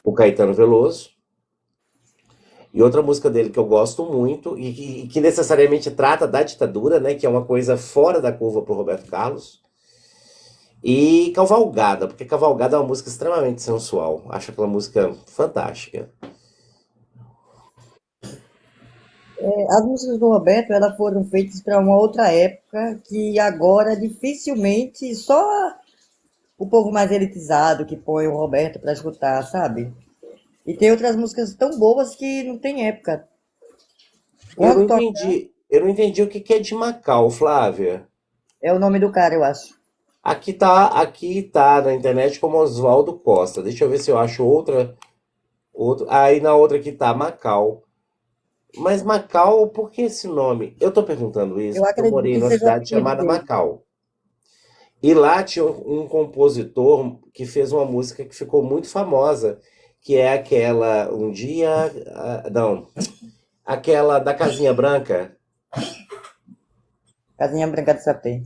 o Caetano Veloso. E outra música dele que eu gosto muito, e que necessariamente trata da ditadura, né? Que é uma coisa fora da curva pro Roberto Carlos. E Cavalgada, porque Cavalgada é uma música extremamente sensual. Acho aquela música fantástica. As músicas do Roberto, elas foram feitas para uma outra época que agora dificilmente só o povo mais elitizado que põe o Roberto para escutar, sabe? E tem outras músicas tão boas que não tem época. Quando toca, Eu não entendi o que que é de Macau, Flávia. é o nome do cara, eu acho. Aqui tá na internet como Oswaldo Costa. Deixa eu ver se eu acho outra. Aí na outra aqui tá Macau. Mas Macau, por que esse nome? Eu tô perguntando isso Eu porque eu acredito morei que numa seja o cidade apelido chamada dele. Macau. E lá tinha um compositor que fez uma música que ficou muito famosa, que é aquela Um Dia, não, aquela da Casinha Branca. Casinha Branca de Sapê.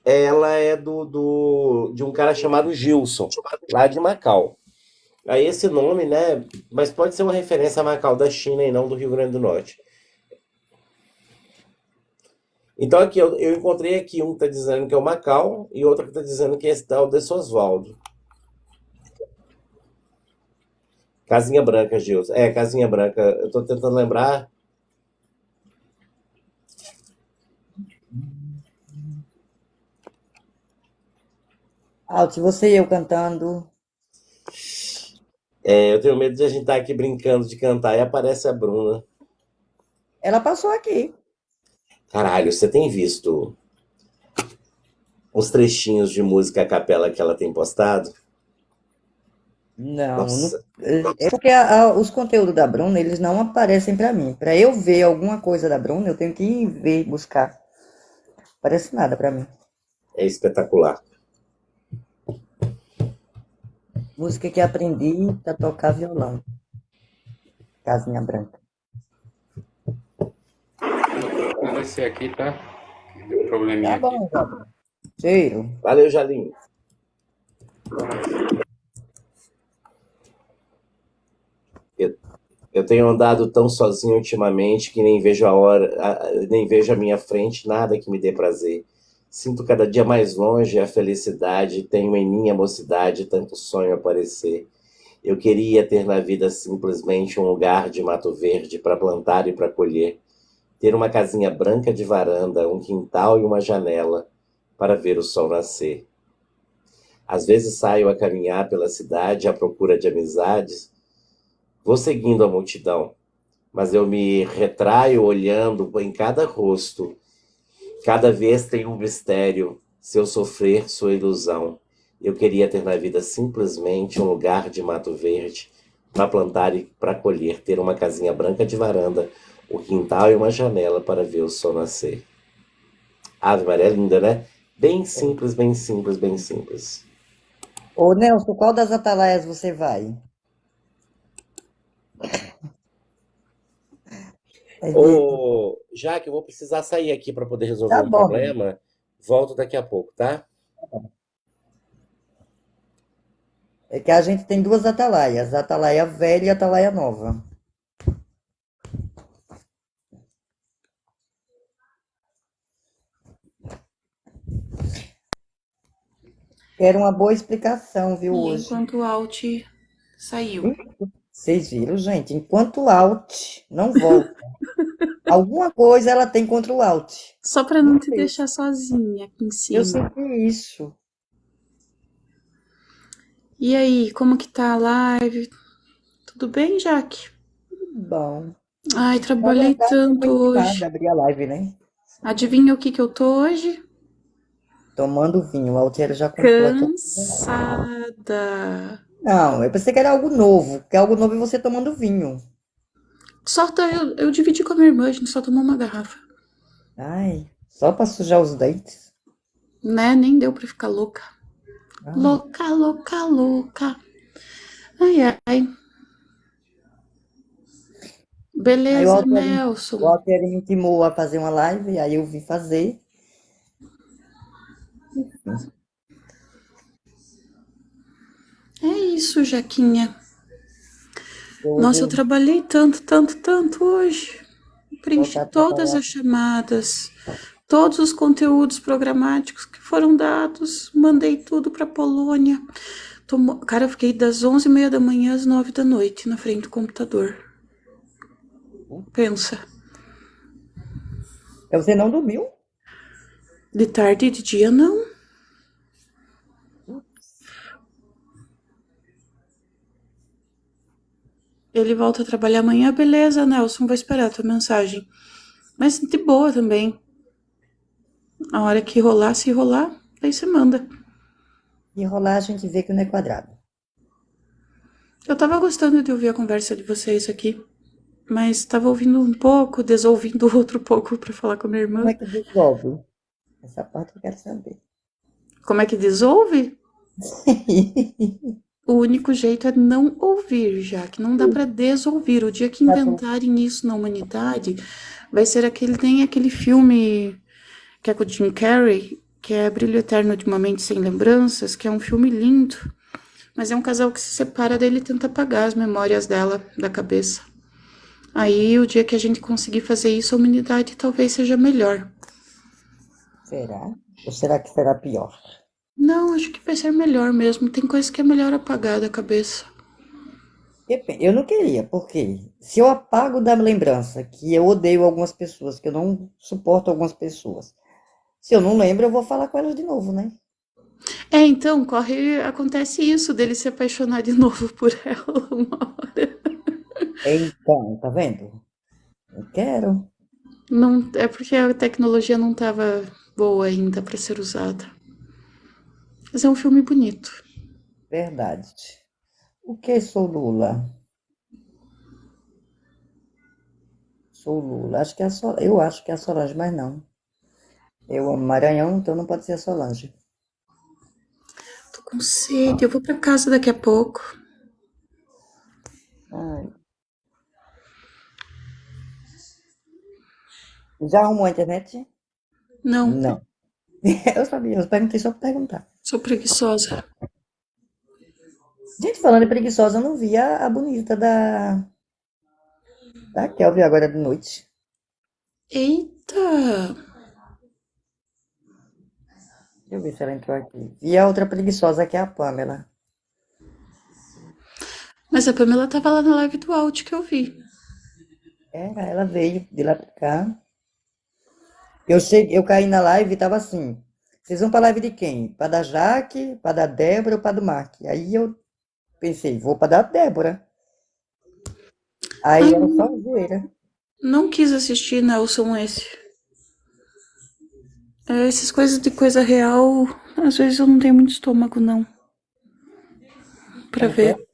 Ela é de um cara chamado Gilson, lá de Macau. Aí esse nome, né? Mas pode ser uma referência a Macau da China e não do Rio Grande do Norte. Então aqui eu encontrei aqui um que tá dizendo que é o Macau e outro que tá dizendo que é esse tal desse Oswaldo. Casinha Branca, Gilson. É, Casinha Branca. Eu tô tentando lembrar. Alt, você e eu cantando. Eu tenho medo de a gente estar aqui brincando de cantar e aparece a Bruna. Ela passou aqui. Caralho, você tem visto uns trechinhos de música a capela que ela tem postado? Não, Nossa, é porque os conteúdos da Bruna, eles não aparecem para mim. Para eu ver alguma coisa da Bruna, eu tenho que ver, buscar. Parece nada para mim. é espetacular. Música que aprendi a tocar violão. Casinha Branca. Vou descer aqui, tá? Deu um probleminha Tá aqui. bom, Gabriel. Cheiro. Valeu, Jalinho. Eu, eu tenho andado tão sozinho ultimamente que nem vejo a hora, nem vejo à minha frente nada que me dê prazer. Sinto cada dia mais longe a felicidade, tenho em minha mocidade tanto sonho aparecer. Eu queria ter na vida simplesmente um lugar de mato verde para plantar e para colher, ter uma casinha branca de varanda, um quintal e uma janela para ver o sol nascer. Às vezes saio a caminhar pela cidade à procura de amizades, vou seguindo a multidão, mas eu me retraio olhando em cada rosto. Cada vez tem um mistério, se eu sofrer, sou ilusão. Eu queria ter na vida simplesmente um lugar de mato verde para plantar e para colher, ter uma casinha branca de varanda, o quintal e uma janela para ver o sol nascer. Ave Maria, é linda, né? Bem simples, bem simples, bem simples. Ô, Nelson, qual das atalaias você vai? É de- Ô, Jaque, eu vou precisar sair aqui para poder resolver Tá um bom, menino. problema. Volto daqui a pouco, tá? É que a gente tem duas atalaias, a atalaia velha e a atalaia nova. Quero uma boa explicação, viu, E hoje. enquanto o Alt saiu. Vocês viram, gente? Enquanto o Alt não volta. Alguma coisa ela tem contra o Alt. Só pra não te deixar sozinha aqui em Eu cima. senti isso. E aí, como que tá a live? Tudo bem, Jaque? Bom. Ai, Na trabalhei verdade, eu tanto fui hoje. animada, abrir a live, né? Adivinha o que eu tô hoje? Tomando vinho. O Altiero já comprou aqui. Cansada. Não, eu pensei que era algo novo. Que algo novo é você tomando vinho. Eu dividi com a minha irmã, a gente só tomou uma garrafa. Ai, só pra sujar os dentes. Né? Nem deu pra ficar louca. Ai, Louca, louca, louca. Ai, ai. aí o Beleza, o Nelson. Altiero me intimou a fazer uma live, aí eu vim fazer. É isso, Jaquinha. Hoje Nossa, eu eu trabalhei tanto, tanto, tanto hoje. vou Preenchi voltar a todas trabalhar. as chamadas, todos os conteúdos programáticos que foram dados, mandei tudo para Polônia. Cara, eu fiquei das 11h30 da manhã às 9 da noite na frente do computador. Pensa. Você não dormiu? De tarde e de dia, não. Ele volta a trabalhar amanhã, beleza, Nelson, vou esperar a tua mensagem. Mas de boa também. A hora que rolar, se rolar, aí você manda. E rolar a gente vê que não é quadrado. Eu tava gostando de ouvir a conversa de vocês aqui, mas tava ouvindo um pouco, desouvindo outro pouco pra falar com a minha Como irmã. é que dissolve? Essa parte eu quero saber. Como é que desouve? O único jeito é não ouvir, já que não dá pra desouvir. O dia que Tá bom. inventarem isso na humanidade, vai ser tem aquele filme que é com o Jim Carrey, que é Brilho Eterno de uma Mente Sem Lembranças, que é um filme lindo, mas é um casal que se separa dele e tenta apagar as memórias dela da cabeça. Aí, o dia que a gente conseguir fazer isso, a humanidade talvez seja melhor. Será? Ou será que será pior? Não, acho que vai ser melhor mesmo. Tem coisa que é melhor apagar da cabeça. Eu não queria, porque se eu apago da lembrança que eu odeio algumas pessoas, que eu não suporto algumas pessoas, se eu não lembro, eu vou falar com elas de novo, né? Então, acontece isso dele se apaixonar de novo por ela uma hora. Então, tá vendo? Eu quero. Não, é porque a tecnologia não estava boa ainda para ser usada. Mas é um filme bonito. Verdade. O que sou Lula? Sou Lula. Eu acho que é a Solange, mas não. Eu amo Maranhão, então não pode ser a Solange. Tô com sede, eu vou pra casa daqui a pouco. Ai. Já arrumou a internet? Não, Não. Eu sabia, eu perguntei só pra perguntar. sou preguiçosa. Gente, falando em preguiçosa, eu não vi a bonita da Kelvin agora de noite. Eita! Deixa eu ver se ela entrou aqui. E a outra preguiçosa que é a Pamela. Mas a Pamela tava lá na live do Alt que eu vi. Ela veio de lá pra cá. Eu caí na live e tava assim. Vocês vão pra live de quem? Pra da Jaque, pra da Débora ou pra do Mark? Aí eu pensei, vou pra da Débora. Aí Ai, era só zoeira. não quis assistir, Nelson, esse. Essas coisas de coisa real, às vezes eu não tenho muito estômago, não. Pra Como que é? ver.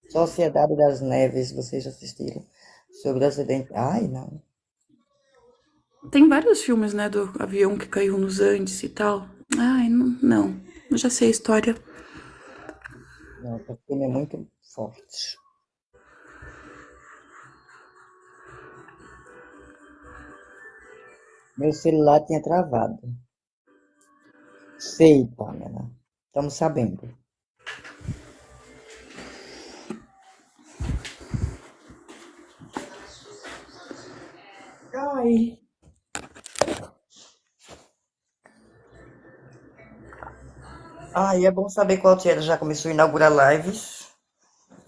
Sociedade das Neves, vocês já assistiram? Sobre o acidente. Ai, não. Tem vários filmes, né, do avião que caiu nos Andes e tal. Ai, não, não. Eu já sei a história. Não, esse filme é muito forte. Meu celular tinha travado. Sei, Pamela. Estamos sabendo. Ai. Ai, é bom saber qual Tielo já começou a inaugurar lives.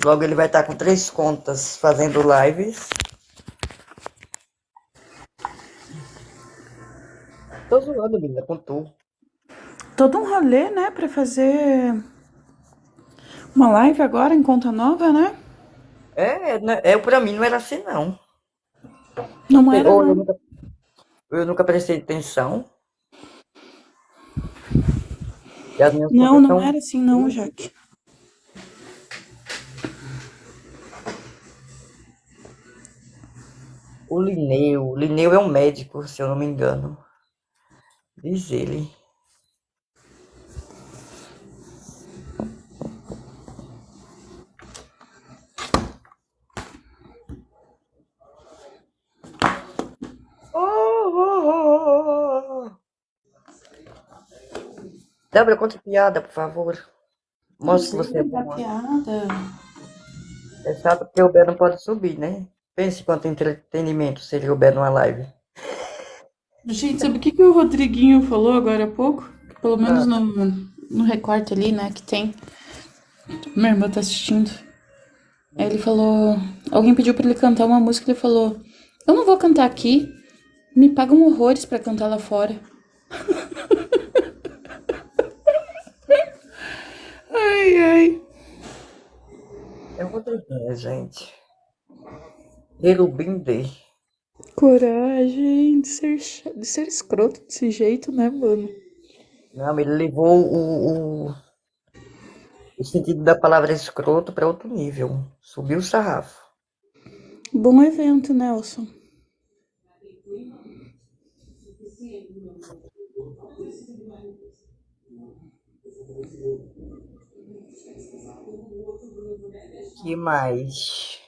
Logo ele vai estar com 3 contas fazendo lives. Tô zoando, menina, com tu. Todo um rolê, né, pra fazer uma live agora em conta nova, né? Pra mim não era assim, não. Não era, Ou não. eu nunca prestei atenção. E as minhas Não, contas não são. era assim, não, Jaque. O Lineu é um médico, se eu não me engano. Diz ele. Débora, conta piada, por favor. Não Mostre que sei você é contar boa. piada. É chato porque o Bé não pode subir, né? Pense quanto entretenimento seria o Bé numa live. Gente, sabe o que o Rodriguinho falou agora há pouco? Pelo menos Ah, no recorte ali, né, que tem. Minha irmã tá assistindo. Aí ele falou. Alguém pediu pra ele cantar uma música, ele falou: Eu não vou cantar aqui. Me pagam horrores pra cantar lá fora. Ai, ai. é outra ideia, gente. Erubim D. Coragem de ser escroto desse jeito, né, mano? Não, ele levou o sentido da palavra escroto para outro nível. Subiu o sarrafo. Bom evento, Nelson. Que mais?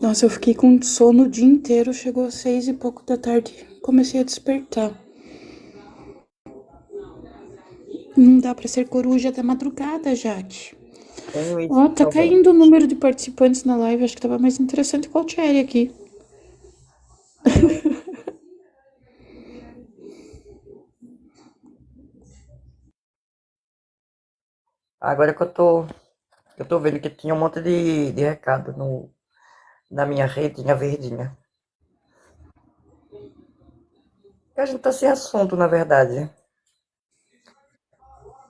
Nossa, eu fiquei com sono o dia inteiro. Chegou às 6 e pouco da tarde. Comecei a despertar. Não dá pra ser coruja até madrugada, Jaque. Tenho isso Ó, tá também. caindo o número de participantes na live. Acho que tava mais interessante com o Thierry aqui. Agora que eu tô vendo que tinha um monte de recado na minha redinha verdinha. A gente tá sem assunto, na verdade.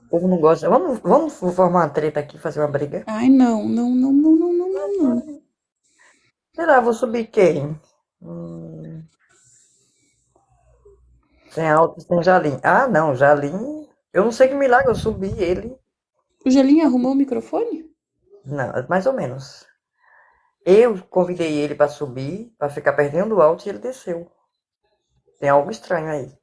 O povo não gosta. Vamos formar uma treta aqui, fazer uma briga? Ai, não, não, não, não, não, não, não, não. Sei lá, vou subir quem? Sem alto, sem Jalim. Ah, não, Jalim Eu não sei que milagre, eu subi ele. O Gelinho arrumou o microfone? Não, mais ou menos. Eu convidei ele para subir, para ficar perdendo o áudio e ele desceu. Tem algo estranho aí.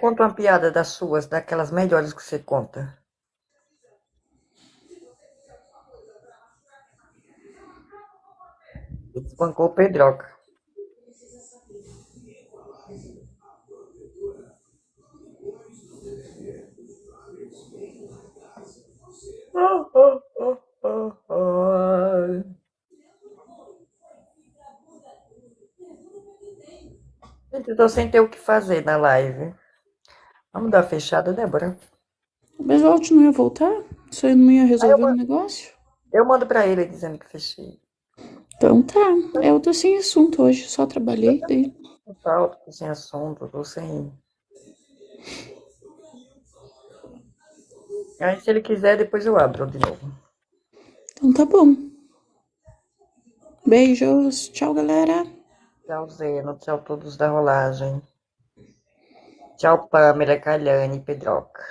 Conta uma piada das suas, daquelas melhores que você conta. Espancou o Pedroca. Gente, eu tô sem ter o que fazer na live. Vamos dar uma fechada, Débora? Mas o Alt não ia voltar? Isso aí não ia resolver o negócio? Eu mando pra ele dizendo que fechei. Então tá. Eu tô sem assunto hoje, só trabalhei. Daí... Tô sem assunto, tô sem. Aí se ele quiser, depois eu abro de novo. Então tá bom. Beijos. Tchau, galera. Tchau, Zeno. Tchau, todos da rolagem. Tchau, Pamela, Calhane e Pedroca.